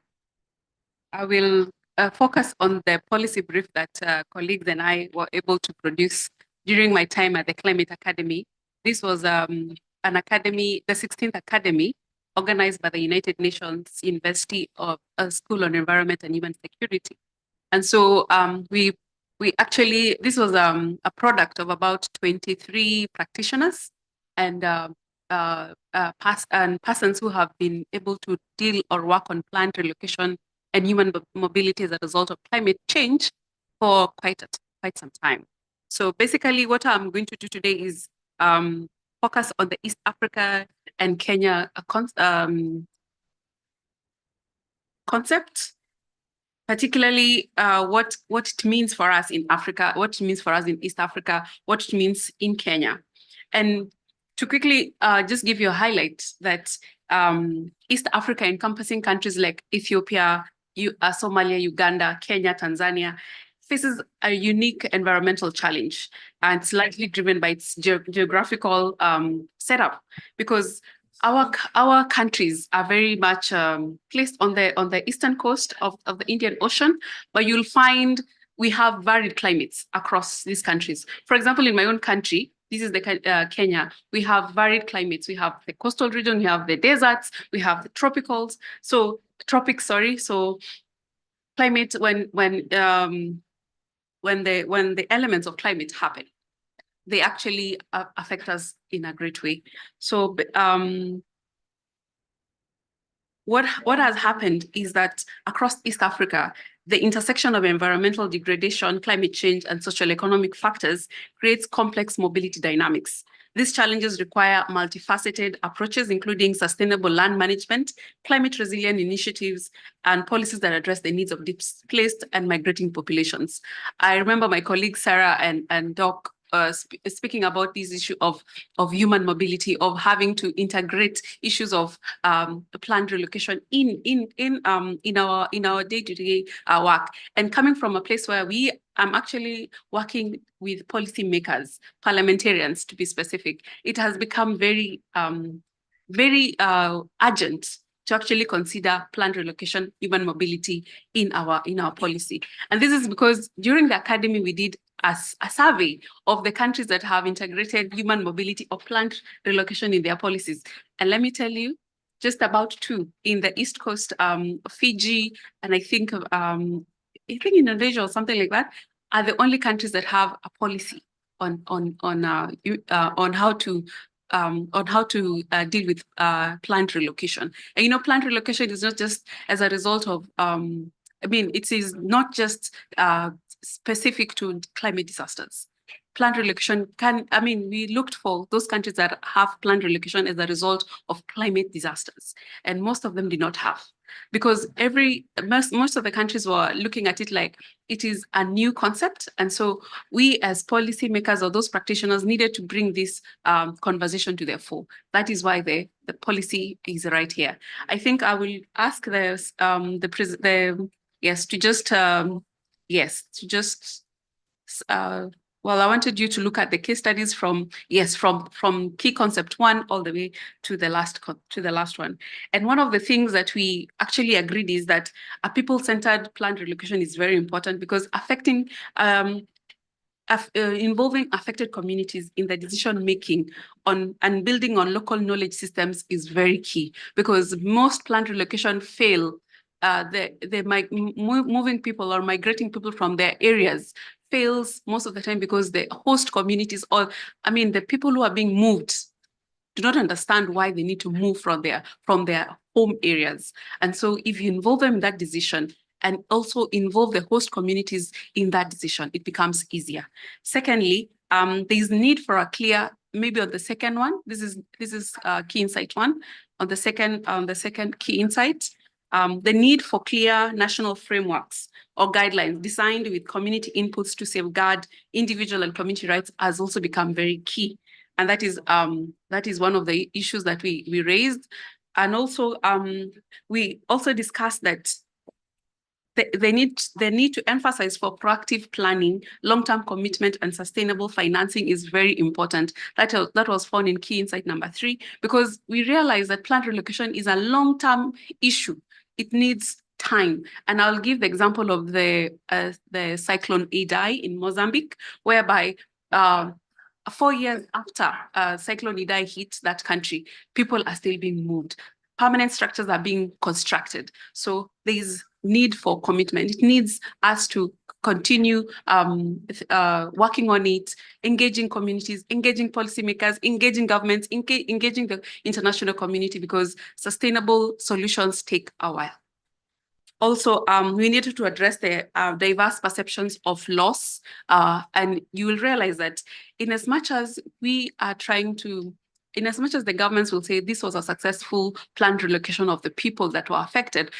I will focus on the policy brief that colleagues and I were able to produce during my time at the Climate Academy. This was an academy, the 16th Academy, organized by the United Nations University of School on Environment and Human Security. And so we actually, this was a product of about 23 practitioners and persons who have been able to deal or work on planned relocation and human mobility as a result of climate change for quite some time. So basically what I'm going to do today is focus on the East Africa and Kenya concept, particularly what it means for us in Africa, what it means for us in East Africa, what it means in Kenya. And to quickly just give you a highlight that East Africa encompassing countries like Ethiopia, Somalia, Uganda, Kenya, Tanzania, faces a unique environmental challenge, and it's largely driven by its geographical setup, because our countries are very much placed on the eastern coast of the Indian Ocean, but you'll find we have varied climates across these countries. For example, in my own country, this is the Kenya, we have varied climates. We have the coastal region, we have the deserts, we have the tropics. So climate when the elements of climate happen, they actually affect us in a great way. So what has happened is that across East Africa, the intersection of environmental degradation, climate change, and social economic factors creates complex mobility dynamics. These challenges require multifaceted approaches, including sustainable land management, climate resilient initiatives, and policies that address the needs of displaced and migrating populations. I remember my colleagues Sarah and Doc speaking about this issue of human mobility, of having to integrate issues of planned relocation in our day-to-day work, and coming from a place where I'm actually working with policymakers, parliamentarians to be specific. It has become very urgent to actually consider planned relocation, human mobility in our policy. And this is because during the academy we did a survey of the countries that have integrated human mobility or planned relocation in their policies. And let me tell you, just about 2 in the East Coast, Fiji, and I think Indonesia or something like that, are the only countries that have a policy on how to deal with planned relocation. And planned relocation is not just as a result of it is not just specific to climate disasters. Planned relocation we looked for those countries that have planned relocation as a result of climate disasters, and most of them did not have, because most of the countries were looking at it like it is a new concept. And so we as policymakers or those practitioners needed to bring this conversation to the fore. That is why the policy is right here. I think I will ask I wanted you to look at the case studies from key concept 1 all the way to the last one. And one of the things that we actually agreed is that a people-centered planned relocation is very important, because involving affected communities in the decision-making and building on local knowledge systems is very key, because most planned relocation fail. Moving people or migrating people from their areas fails most of the time because the host communities, the people who are being moved, do not understand why they need to move from their home areas. And so if you involve them in that decision and also involve the host communities in that decision, it becomes easier. Secondly, there is need for a clear, maybe on the second one, this is key insight 1, on the second key insight, The need for clear national frameworks or guidelines designed with community inputs to safeguard individual and community rights has also become very key. And that is one of the issues that we raised. And also, we also discussed that they need to emphasize for proactive planning, long-term commitment, and sustainable financing is very important. That was found in key insight number 3, because we realize that plant relocation is a long-term issue. It needs time. And I'll give the example of the cyclone Idai in Mozambique, whereby 4 years after cyclone Idai hit that country, people are still being moved. Permanent structures are being constructed. So there's need for commitment. It needs us to continue working on it, engaging communities, engaging policymakers, engaging governments, engaging the international community, because sustainable solutions take a while. Also, we needed to address the diverse perceptions of loss. And you will realize that in as much as we are trying to, in as much as the governments will say this was a successful planned relocation of the people that were affected,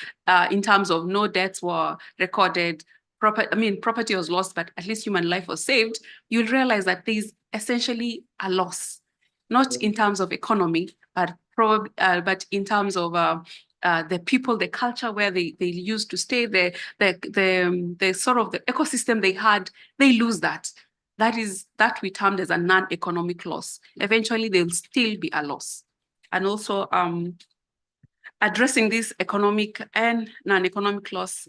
in terms of no deaths were recorded, property was lost, but at least human life was saved, you'll realize that there's essentially a loss, not in terms of economy, but in terms of the people, the culture where they used to stay, the sort of the ecosystem they had, they lose that. That we termed as a non-economic loss. Eventually, there'll still be a loss. And also addressing this economic and non-economic loss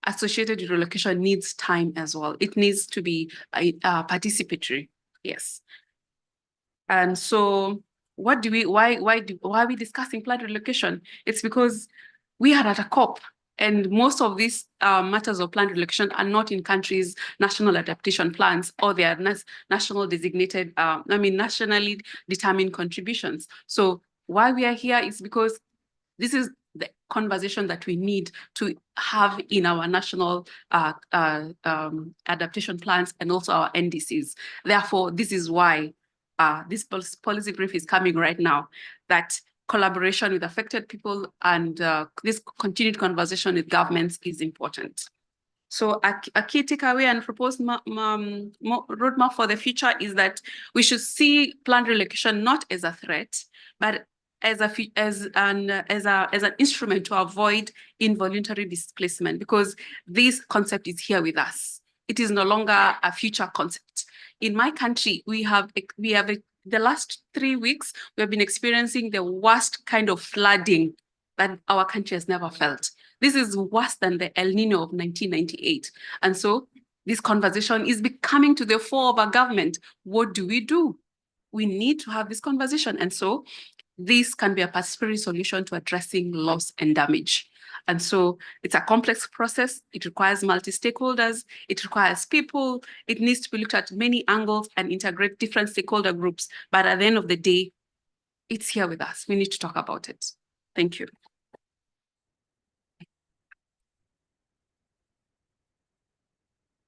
associated with relocation needs time as well. It needs to be participatory, yes. And so why are we discussing planned relocation? It's because we are at a COP, and most of these matters of planned relocation are not in countries' national adaptation plans, or they are national designated, nationally determined contributions. So why we are here is because this is the conversation that we need to have in our national adaptation plans and also our NDCs. Therefore, this is why this policy brief is coming right now, that collaboration with affected people and this continued conversation with governments is important. So a key takeaway and proposed roadmap for the future is that we should see planned relocation not as a threat, but as an instrument to avoid involuntary displacement, because this concept is here with us. It is no longer a future concept. In my country, the last 3 weeks, we have been experiencing the worst kind of flooding that our country has never felt. This is worse than the El Nino of 1998. And so this conversation is becoming to the fore of our government. What do? We need to have this conversation. And so this can be a participatory solution to addressing loss and damage. And so it's a complex process. It requires multi-stakeholders. It requires people. It needs to be looked at many angles and integrate different stakeholder groups. But at the end of the day, it's here with us. We need to talk about it. Thank you.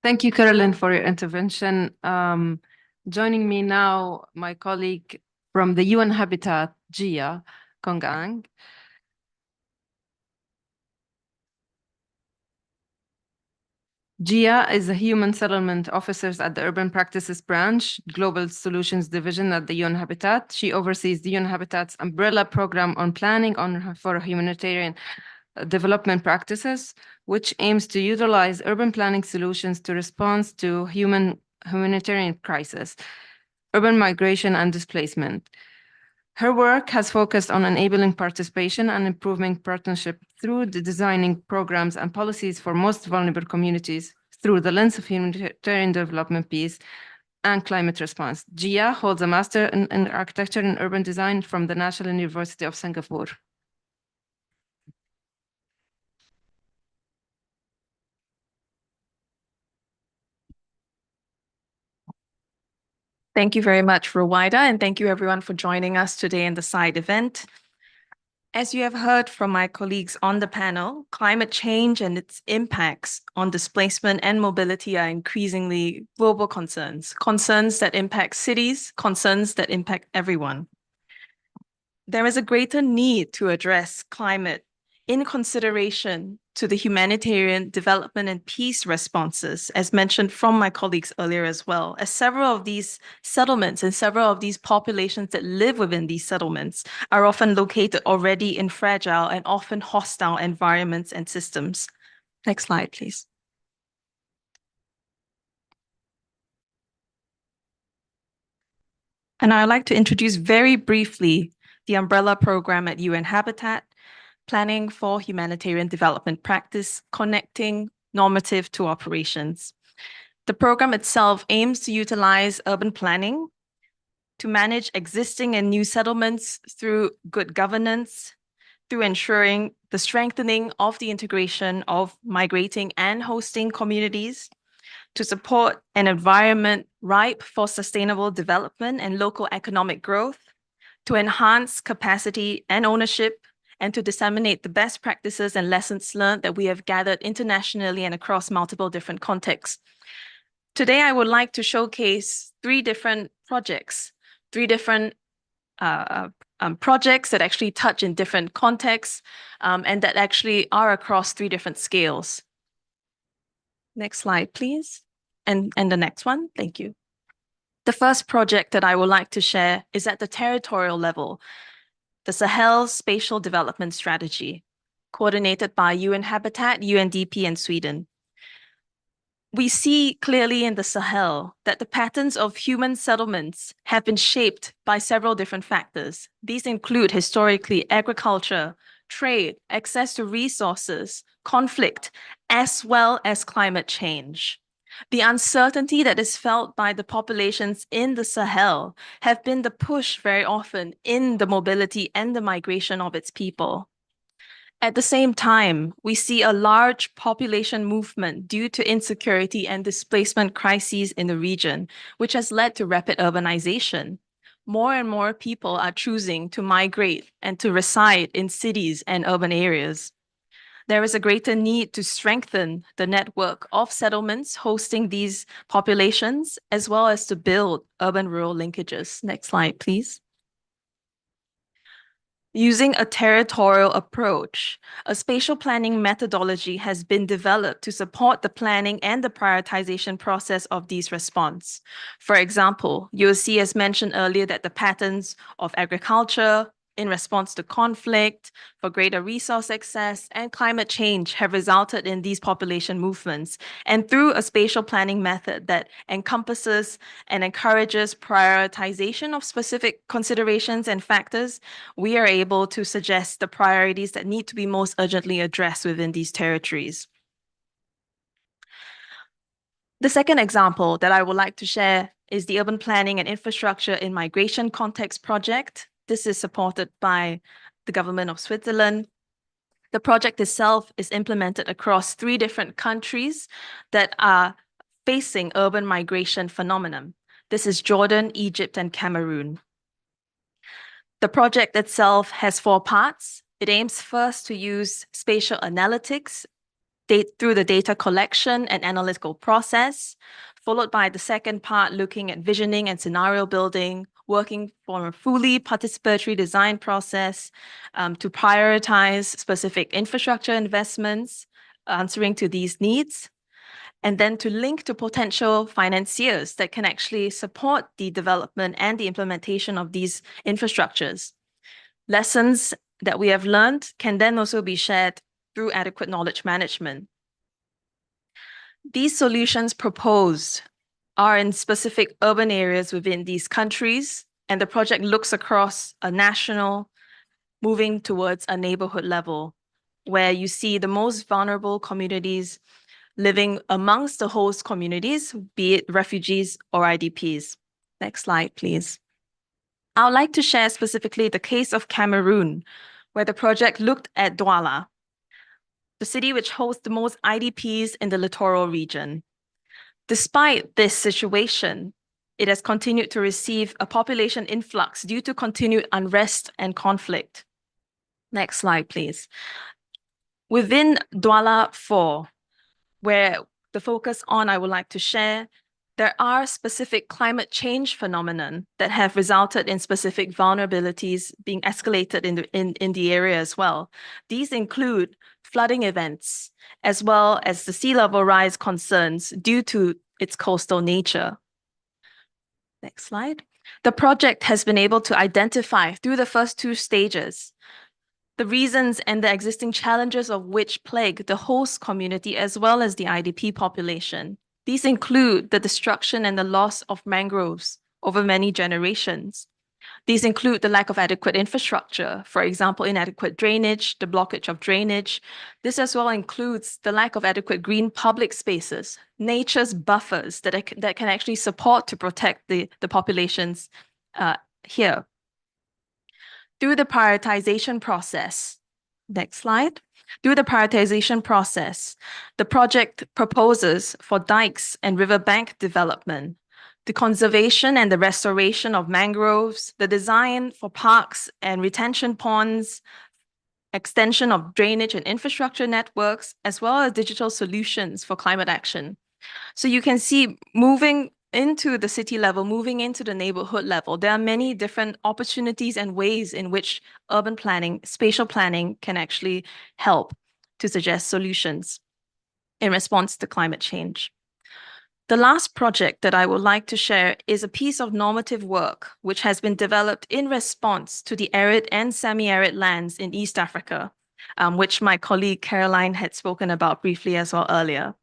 Thank you, Carolyn, for your intervention. Joining me now, my colleague from the UN Habitat, Gia Kongang. Gia is a Human Settlement Officers at the Urban Practices Branch, Global Solutions Division at the UN Habitat. She oversees the UN Habitat's umbrella program on planning for humanitarian development practices, which aims to utilize urban planning solutions to respond to humanitarian crisis, urban migration and displacement. Her work has focused on enabling participation and improving partnership through the designing programs and policies for most vulnerable communities through the lens of humanitarian development, peace, and climate response. Gia holds a master in architecture and urban design from the National University of Singapore. Thank you very much, Ruwaida, and thank you everyone for joining us today in the side event. As you have heard from my colleagues on the panel, climate change and its impacts on displacement and mobility are increasingly global concerns that impact cities, concerns that impact everyone. There is a greater need to address climate in consideration to the humanitarian development and peace responses, as mentioned from my colleagues earlier as well, as several of these settlements and several of these populations that live within these settlements are often located already in fragile and often hostile environments and systems. Next slide, please. And I'd like to introduce very briefly the umbrella program at UN Habitat, Planning for Humanitarian Development Practice, Connecting Normative to Operations. The program itself aims to utilize urban planning to manage existing and new settlements through good governance, through ensuring the strengthening of the integration of migrating and hosting communities, to support an environment ripe for sustainable development and local economic growth, to enhance capacity and ownership, and to disseminate the best practices and lessons learned that we have gathered internationally and across multiple different contexts. Today, I would like to showcase three different projects, three different projects that actually touch in different contexts and that actually are across three different scales. Next slide, please. And the next one, thank you. The first project that I would like to share is at the territorial level, the Sahel Spatial Development Strategy, coordinated by UN Habitat, UNDP, and Sweden. We see clearly in the Sahel that the patterns of human settlements have been shaped by several different factors. These include historically agriculture, trade, access to resources, conflict, as well as climate change. The uncertainty that is felt by the populations in the Sahel have been the push very often in the mobility and the migration of its people. At the same time, we see a large population movement due to insecurity and displacement crises in the region, which has led to rapid urbanization. More and more people are choosing to migrate and to reside in cities and urban areas. There is a greater need to strengthen the network of settlements hosting these populations, as well as to build urban-rural linkages. Next slide, please. Using a territorial approach, a spatial planning methodology has been developed to support the planning and the prioritization process of these response. For example, you'll see, as mentioned earlier, that the patterns of agriculture, in response to conflict, for greater resource access, and climate change have resulted in these population movements. And through a spatial planning method that encompasses and encourages prioritization of specific considerations and factors, we are able to suggest the priorities that need to be most urgently addressed within these territories. The second example that I would like to share is the Urban Planning and Infrastructure in Migration Context project. This is supported by the government of Switzerland. The project itself is implemented across three different countries that are facing urban migration phenomenon. This is Jordan, Egypt, and Cameroon. The project itself has 4 parts. It aims first to use spatial analytics through the data collection and analytical process, followed by the second part looking at visioning and scenario building, working for a fully participatory design process to prioritize specific infrastructure investments, answering to these needs, and then to link to potential financiers that can actually support the development and the implementation of these infrastructures. Lessons that we have learned can then also be shared through adequate knowledge management. These solutions proposed are in specific urban areas within these countries, and the project looks across a national, moving towards a neighborhood level, where you see the most vulnerable communities living amongst the host communities, be it refugees or IDPs. Next slide, please. I would like to share specifically the case of Cameroon, where the project looked at Douala, the city which hosts the most IDPs in the littoral region. Despite this situation, it has continued to receive a population influx due to continued unrest and conflict. Next slide, please. Within Douala 4, where the focus on I would like to share there are specific climate change phenomenon that have resulted in specific vulnerabilities being escalated in the area as well. These include flooding events, as well as the sea level rise concerns due to its coastal nature. Next slide. The project has been able to identify through the first two stages the reasons and the existing challenges of which plague the host community as well as the IDP population. These include the destruction and the loss of mangroves over many generations. These include the lack of adequate infrastructure, for example, inadequate drainage, the blockage of drainage. This as well includes the lack of adequate green public spaces, nature's buffers that can actually support to protect the populations here. Through the prioritization process, next slide. Through the prioritization process, the project proposes for dikes and riverbank development, the conservation and the restoration of mangroves, the design for parks and retention ponds, extension of drainage and infrastructure networks, as well as digital solutions for climate action. So you can see moving into the city level, moving into the neighborhood level, there are many different opportunities and ways in which urban planning, spatial planning can actually help to suggest solutions in response to climate change. The last project that I would like to share is a piece of normative work which has been developed in response to the arid and semi-arid lands in East Africa, which my colleague Caroline had spoken about briefly as well earlier.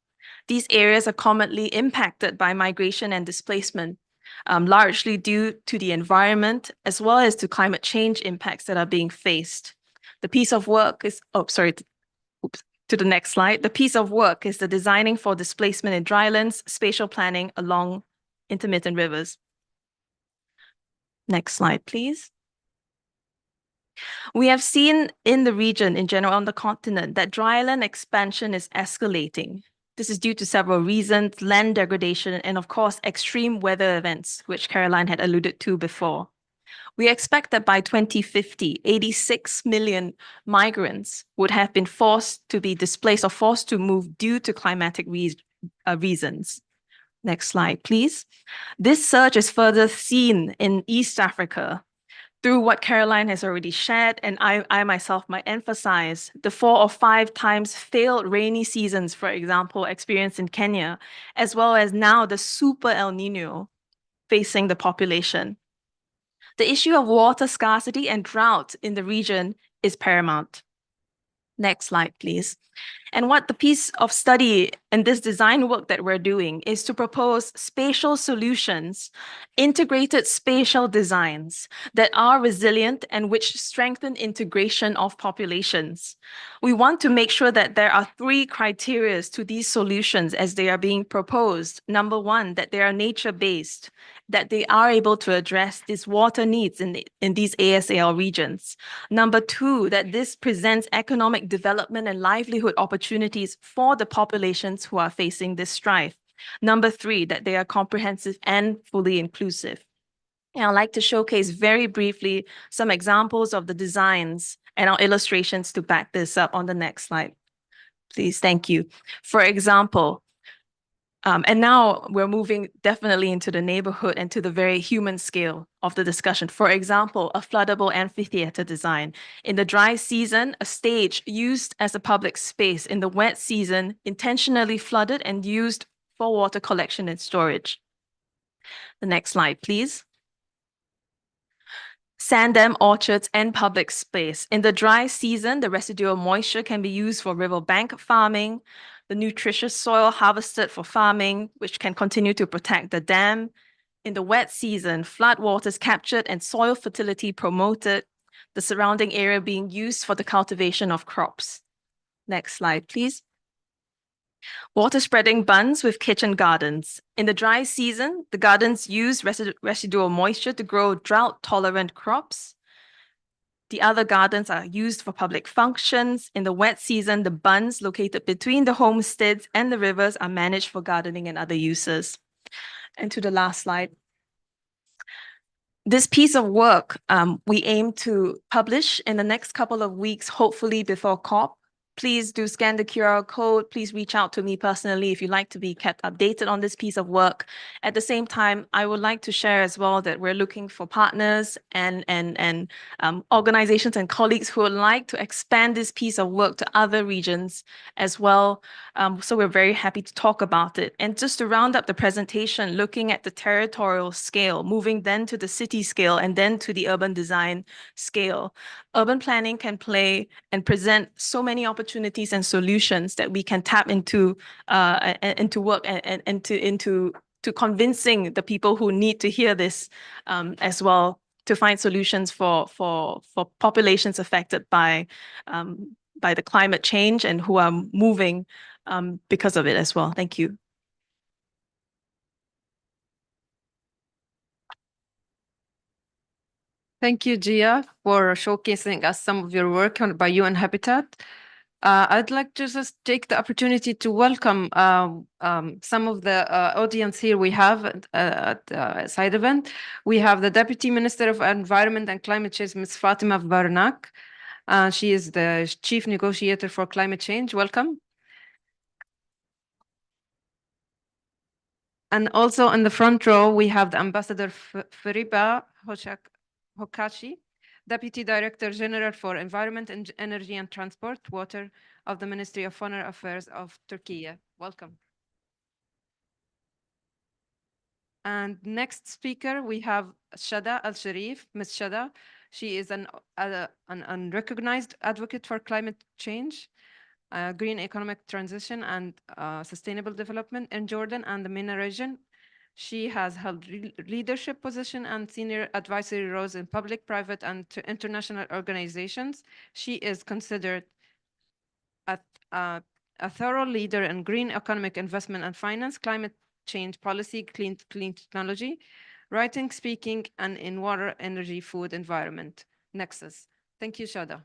These areas are commonly impacted by migration and displacement, largely due to the environment as well as to climate change impacts that are being faced. The piece of work is, to the next slide. The piece of work is the designing for displacement in drylands, spatial planning along intermittent rivers. Next slide, please. We have seen in the region in general on the continent that dryland expansion is escalating. This is due to several reasons, land degradation, and of course, extreme weather events, which Caroline had alluded to before. We expect that by 2050, 86 million migrants would have been forced to be displaced or forced to move due to climatic reasons. Next slide, please. This surge is further seen in East Africa, through what Caroline has already shared, and I myself might emphasize, the 4 or 5 times failed rainy seasons, for example, experienced in Kenya, as well as now the super El Nino facing the population. The issue of water scarcity and drought in the region is paramount. Next slide, please. And what the piece of study and this design work that we're doing is to propose spatial solutions, integrated spatial designs that are resilient and which strengthen integration of populations. We want to make sure that there are 3 criteria to these solutions as they are being proposed. Number 1, that they are nature-based, that they are able to address these water needs in these ASAL regions. Number 2, that this presents economic development and livelihood opportunities for the populations who are facing this strife. Number 3, that they are comprehensive and fully inclusive. And I'd like to showcase very briefly some examples of the designs and our illustrations to back this up on the next slide. Please, thank you. For example, and now we're moving definitely into the neighborhood and to the very human scale of the discussion. For example, a floodable amphitheater design. In the dry season, a stage used as a public space. In the wet season, intentionally flooded and used for water collection and storage. The next slide, please. Sand dam orchards and public space. In the dry season, the residual moisture can be used for riverbank farming, the nutritious soil harvested for farming, which can continue to protect the dam. In the wet season, flood waters captured and soil fertility promoted, the surrounding area being used for the cultivation of crops. Next slide, please. Water spreading bunds with kitchen gardens. In the dry season, the gardens use residual moisture to grow drought-tolerant crops. The other gardens are used for public functions. In the wet season, the bunds located between the homesteads and the rivers are managed for gardening and other uses. And to the last slide. This piece of work we aim to publish in the next couple of weeks, hopefully before COP, Please do scan the QR code. Please reach out to me personally if you'd like to be kept updated on this piece of work. At the same time, I would like to share as well that we're looking for partners and organizations and colleagues who would like to expand this piece of work to other regions as well. So we're very happy to talk about it. And just to round up the presentation, looking at the territorial scale, moving then to the city scale and then to the urban design scale. Urban planning can play and present so many opportunities and solutions that we can tap into work and into convincing the people who need to hear this as well, to find solutions for populations affected by the climate change and who are moving because of it as well. Thank you. Thank you, Gia, for showcasing us some of your work by UN Habitat. I'd like to just take the opportunity to welcome some of the audience here we have at the side event. We have the Deputy Minister of Environment and Climate Change, Ms. Fatima Varnak. She is the Chief Negotiator for Climate Change. Welcome. And also in the front row, we have the Ambassador Fariba Hokashi, Deputy Director General for Environment and Energy and Transport, Water of the Ministry of Foreign Affairs of Turkey. Welcome. And next speaker, we have Shada Al-Sharif. Ms. Shada, she is an unrecognized advocate for climate change, green economic transition, and sustainable development in Jordan and the MENA region. She has held leadership position and senior advisory roles in public, private, and international organizations. She is considered a thorough leader in green economic investment and finance, climate change policy, clean technology, writing, speaking, and in water, energy, food, environment nexus. Thank you, Shada.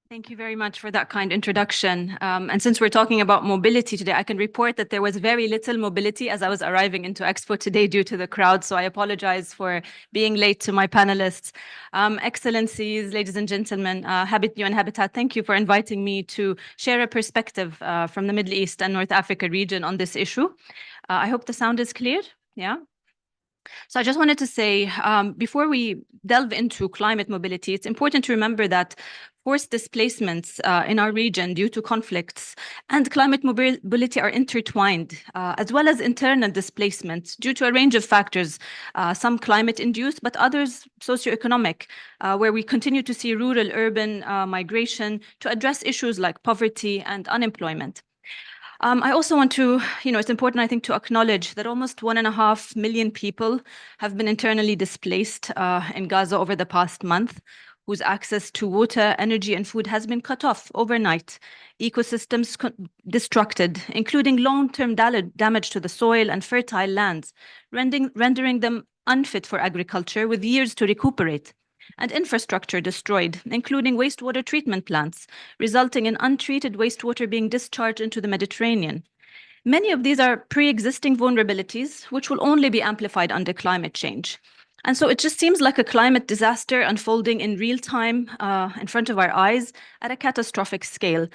Thank you very much for that kind introduction. And since we're talking about mobility today, I can report that there was very little mobility as I was arriving into Expo today due to the crowd. So I apologize for being late to my panelists. Excellencies, ladies and gentlemen, UN Habitat, thank you for inviting me to share a perspective from the Middle East and North Africa region on this issue. I hope the sound is clear. Yeah. So I just wanted to say, before we delve into climate mobility, it's important to remember that forced displacements in our region due to conflicts and climate mobility are intertwined, as well as internal displacements due to a range of factors, some climate-induced, but others socioeconomic, where we continue to see rural-urban migration to address issues like poverty and unemployment. I also want to, it's important, I think, to acknowledge that almost 1.5 million people have been internally displaced in Gaza over the past month, whose access to water, energy, and food has been cut off overnight, ecosystems destructed, including long-term damage to the soil and fertile lands, rendering them unfit for agriculture with years to recuperate, and infrastructure destroyed, including wastewater treatment plants, resulting in untreated wastewater being discharged into the Mediterranean. Many of these are pre-existing vulnerabilities, which will only be amplified under climate change. And so it just seems like a climate disaster unfolding in real time in front of our eyes at a catastrophic scale.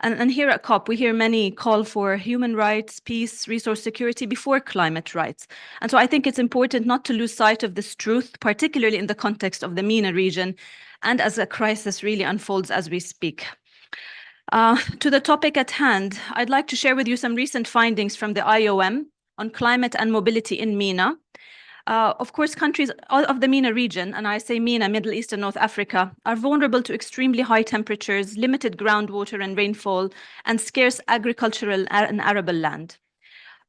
And here at COP, we hear many call for human rights, peace, resource security before climate rights. And so I think it's important not to lose sight of this truth, particularly in the context of the MENA region and as a crisis really unfolds as we speak. To the topic at hand, I'd like to share with you some recent findings from the IOM on climate and mobility in MENA. Of course, countries of the MENA region, and I say MENA, Middle East and North Africa, are vulnerable to extremely high temperatures, limited groundwater and rainfall, and scarce agricultural and arable land.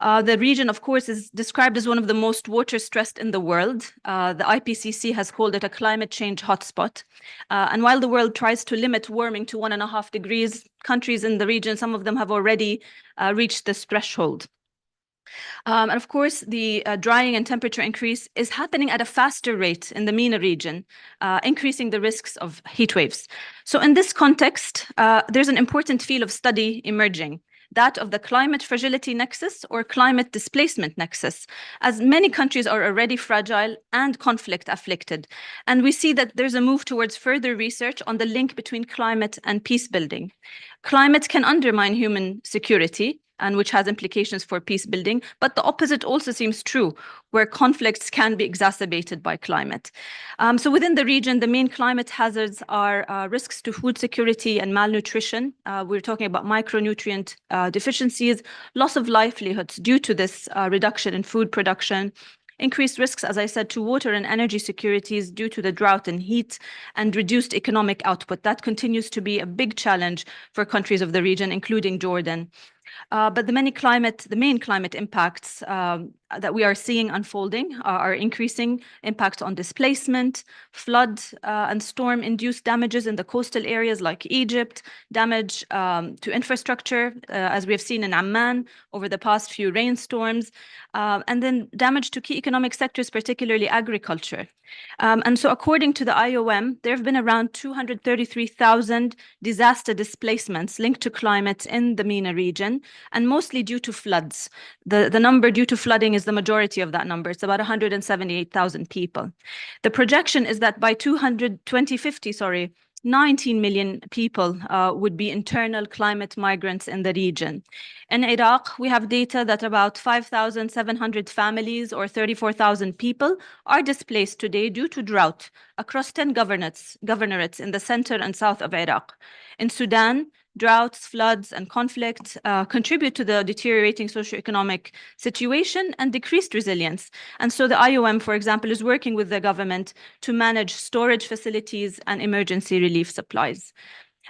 The region, of course, is described as one of the most water-stressed in the world. The IPCC has called it a climate change hotspot. And while the world tries to limit warming to 1.5 degrees, countries in the region, some of them have already reached this threshold. And of course, the drying and temperature increase is happening at a faster rate in the MENA region, increasing the risks of heat waves. So in this context, there's an important field of study emerging, that of the climate fragility nexus or climate displacement nexus, as many countries are already fragile and conflict afflicted. And we see that there's a move towards further research on the link between climate and peace building. Climate can undermine human security, and which has implications for peace building, but the opposite also seems true, where conflicts can be exacerbated by climate. So within the region, the main climate hazards are risks to food security and malnutrition. We're talking about micronutrient deficiencies, loss of livelihoods due to this reduction in food production, increased risks, as I said, to water and energy securities due to the drought and heat, and reduced economic output. That continues to be a big challenge for countries of the region, including Jordan. But the main climate impacts that we are seeing unfolding are increasing impacts on displacement, flood and storm-induced damages in the coastal areas like Egypt, damage to infrastructure, as we have seen in Amman over the past few rainstorms, and then damage to key economic sectors, particularly agriculture. And so according to the IOM, there have been around 233,000 disaster displacements linked to climate in the MENA region, and mostly due to floods. The number due to flooding is the majority of that number. It's about 178,000 people. The projection is that by 2050, 19 million people would be internal climate migrants in the region. In Iraq, we have data that about 5,700 families or 34,000 people are displaced today due to drought across 10 governorates in the center and south of Iraq. In Sudan, droughts, floods, and conflict contribute to the deteriorating socioeconomic situation and decreased resilience. And so the IOM, for example, is working with the government to manage storage facilities and emergency relief supplies.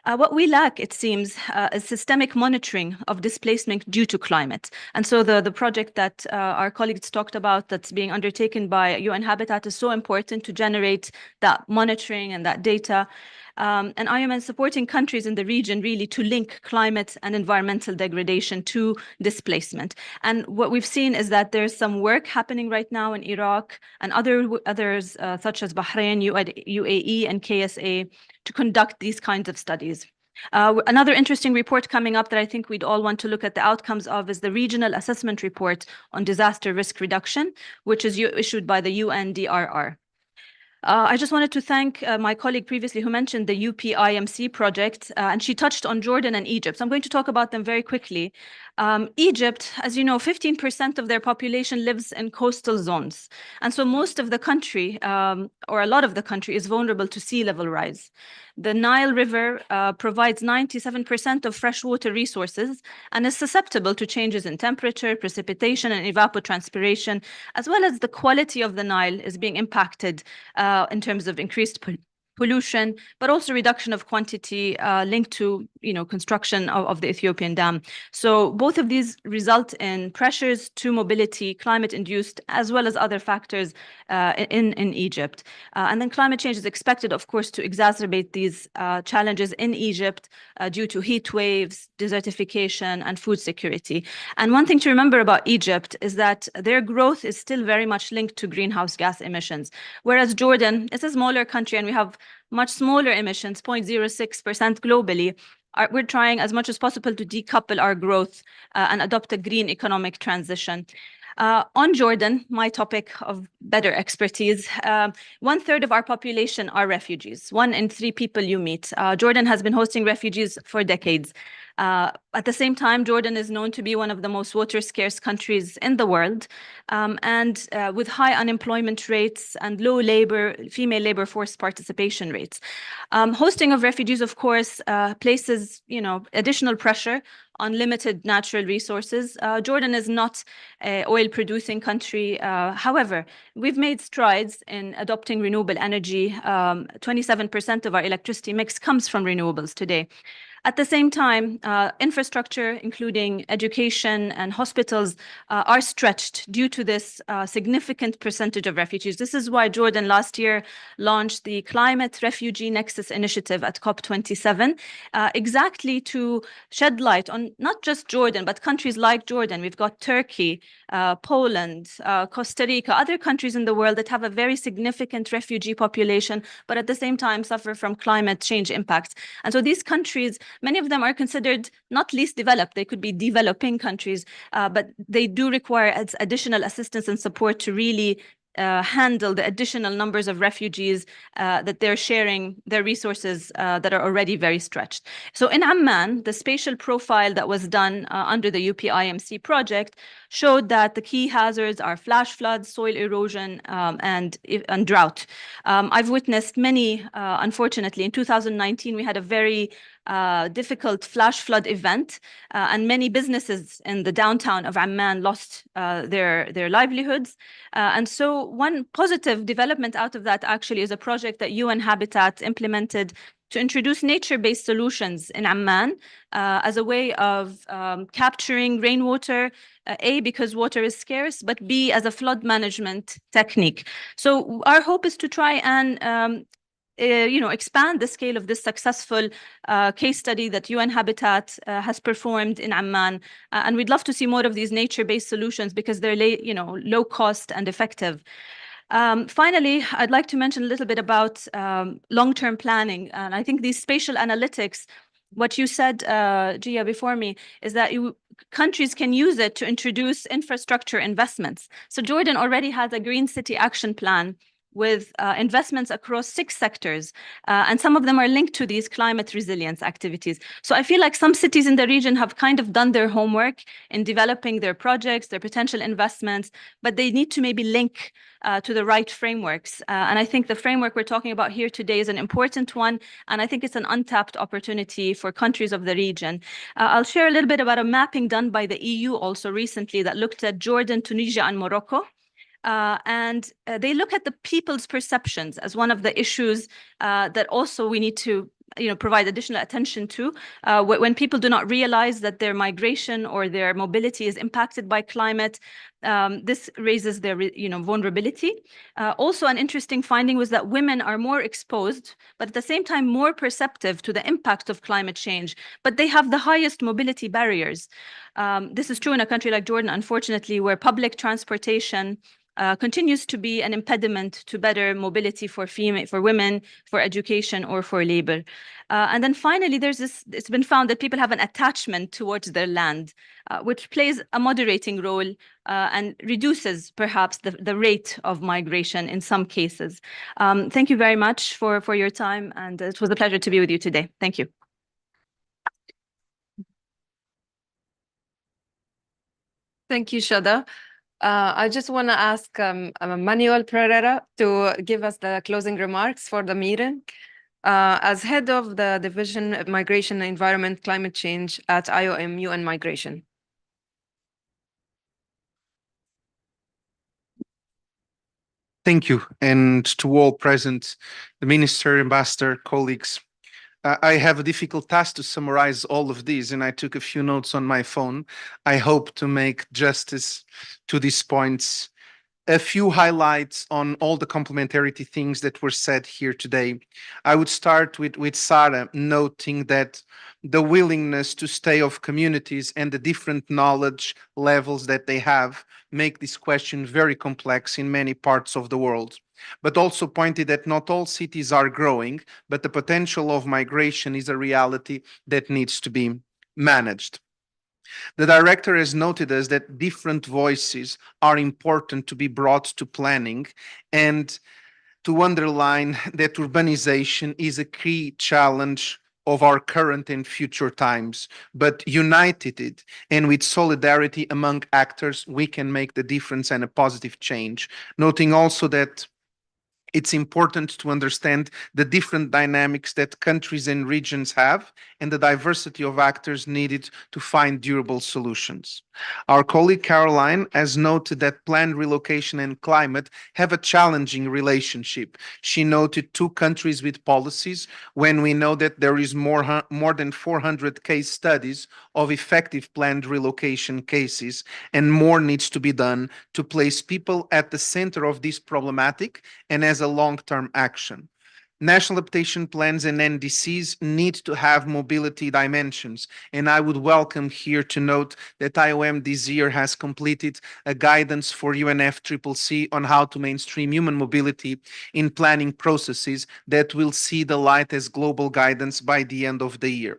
What we lack, it seems, is systemic monitoring of displacement due to climate. And so the project that our colleagues talked about that's being undertaken by UN Habitat is so important to generate that monitoring and that data. And IOM is supporting countries in the region really to link climate and environmental degradation to displacement. And what we've seen is that there's some work happening right now in Iraq and others such as Bahrain, UAE, and KSA to conduct these kinds of studies. Another interesting report coming up that I think we'd all want to look at the outcomes of is the Regional Assessment Report on Disaster Risk Reduction, which is issued by the UNDRR. I just wanted to thank my colleague previously who mentioned the UPIMC project, and she touched on Jordan and Egypt. So I'm going to talk about them very quickly. Egypt, as you know, 15% of their population lives in coastal zones. And so most of the country, or a lot of the country, is vulnerable to sea level rise. The Nile River provides 97% of freshwater resources and is susceptible to changes in temperature, precipitation, and evapotranspiration, as well as the quality of the Nile is being impacted in terms of increased pollution, but also reduction of quantity linked to construction of the Ethiopian dam. So both of these result in pressures to mobility, climate-induced, as well as other factors in Egypt. And then climate change is expected, of course, to exacerbate these challenges in Egypt due to heat waves, desertification, and food security. And one thing to remember about Egypt is that their growth is still very much linked to greenhouse gas emissions, whereas Jordan is a smaller country and we have much smaller emissions, 0.06% globally. We're trying as much as possible to decouple our growth and adopt a green economic transition. On Jordan, my topic of better expertise, 1/3 of our population are refugees. 1 in 3 people you meet. Jordan has been hosting refugees for decades. At the same time, Jordan is known to be one of the most water-scarce countries in the world, and with high unemployment rates and low female labor force participation rates. Hosting of refugees, of course, places additional pressure on limited natural resources. Jordan is not an oil-producing country. However, we've made strides in adopting renewable energy. 27% of our electricity mix comes from renewables today. At the same time, infrastructure, including education and hospitals, are stretched due to this significant percentage of refugees. This is why Jordan last year launched the Climate Refugee Nexus Initiative at COP27, exactly to shed light on not just Jordan, but countries like Jordan. We've got Turkey, Poland, Costa Rica, other countries in the world that have a very significant refugee population, but at the same time suffer from climate change impacts. And so these countries many of them are considered not least developed. They could be developing countries, but they do require additional assistance and support to really handle the additional numbers of refugees that they're sharing their resources that are already very stretched. So in Amman, the spatial profile that was done under the UPIMC project showed that the key hazards are flash floods, soil erosion, and drought. I've witnessed many, unfortunately. In 2019, we had a very difficult flash flood event, and many businesses in the downtown of Amman lost their livelihoods. And so one positive development out of that actually is a project that UN Habitat implemented to introduce nature-based solutions in Amman as a way of capturing rainwater, A, because water is scarce, but B, as a flood management technique. So our hope is to try and expand the scale of this successful case study that UN Habitat has performed in Amman. And we'd love to see more of these nature-based solutions because they're low cost and effective. Finally, I'd like to mention a little bit about long-term planning. And I think these spatial analytics, what you said, Gia, before me, is that countries can use it to introduce infrastructure investments. So Jordan already has a Green City Action Plan with investments across 6 sectors, and some of them are linked to these climate resilience activities. So I feel like some cities in the region have kind of done their homework in developing their projects, their potential investments, but they need to maybe link to the right frameworks. And I think the framework we're talking about here today is an important one, and I think it's an untapped opportunity for countries of the region. I'll share a little bit about a mapping done by the EU also recently that looked at Jordan, Tunisia, and Morocco. And they look at the people's perceptions as one of the issues that also we need to provide additional attention to. When people do not realize that their migration or their mobility is impacted by climate, this raises their vulnerability. Also, an interesting finding was that women are more exposed, but at the same time more perceptive to the impact of climate change, but they have the highest mobility barriers. This is true in a country like Jordan, unfortunately, where public transportation continues to be an impediment to better mobility for women, for education, or for labor. And then finally, it's been found that people have an attachment towards their land, which plays a moderating role and reduces perhaps the rate of migration in some cases. Thank you very much for your time, and it was a pleasure to be with you today. Thank you. Thank you, Shada. I just want to ask Manuel Pereira to give us the closing remarks for the meeting. As head of the Division of Migration, Environment, Climate Change at IOM UN Migration. Thank you. And to all present, the Minister, Ambassador, colleagues, I have a difficult task to summarize all of these, and I took a few notes on my phone. I hope to make justice to these points. A few highlights on all the complementarity things that were said here today. I would start with Sarah, noting that the willingness to stay of communities and the different knowledge levels that they have make this question very complex in many parts of the world, but also pointed that not all cities are growing, but the potential of migration is a reality that needs to be managed. The director has noted us that different voices are important to be brought to planning and to underline that urbanization is a key challenge of our current and future times, but united and with solidarity among actors, we can make the difference and a positive change. Noting also that it's important to understand the different dynamics that countries and regions have and the diversity of actors needed to find durable solutions. Our colleague Caroline has noted that planned relocation and climate have a challenging relationship. She noted 2 countries with policies when we know that there is more than 400 case studies of effective planned relocation cases, and more needs to be done to place people at the center of this problematic and as a long-term action. National adaptation plans and NDCs need to have mobility dimensions, and I would welcome here to note that IOM this year has completed a guidance for UNFCCC on how to mainstream human mobility in planning processes that will see the light as global guidance by the end of the year.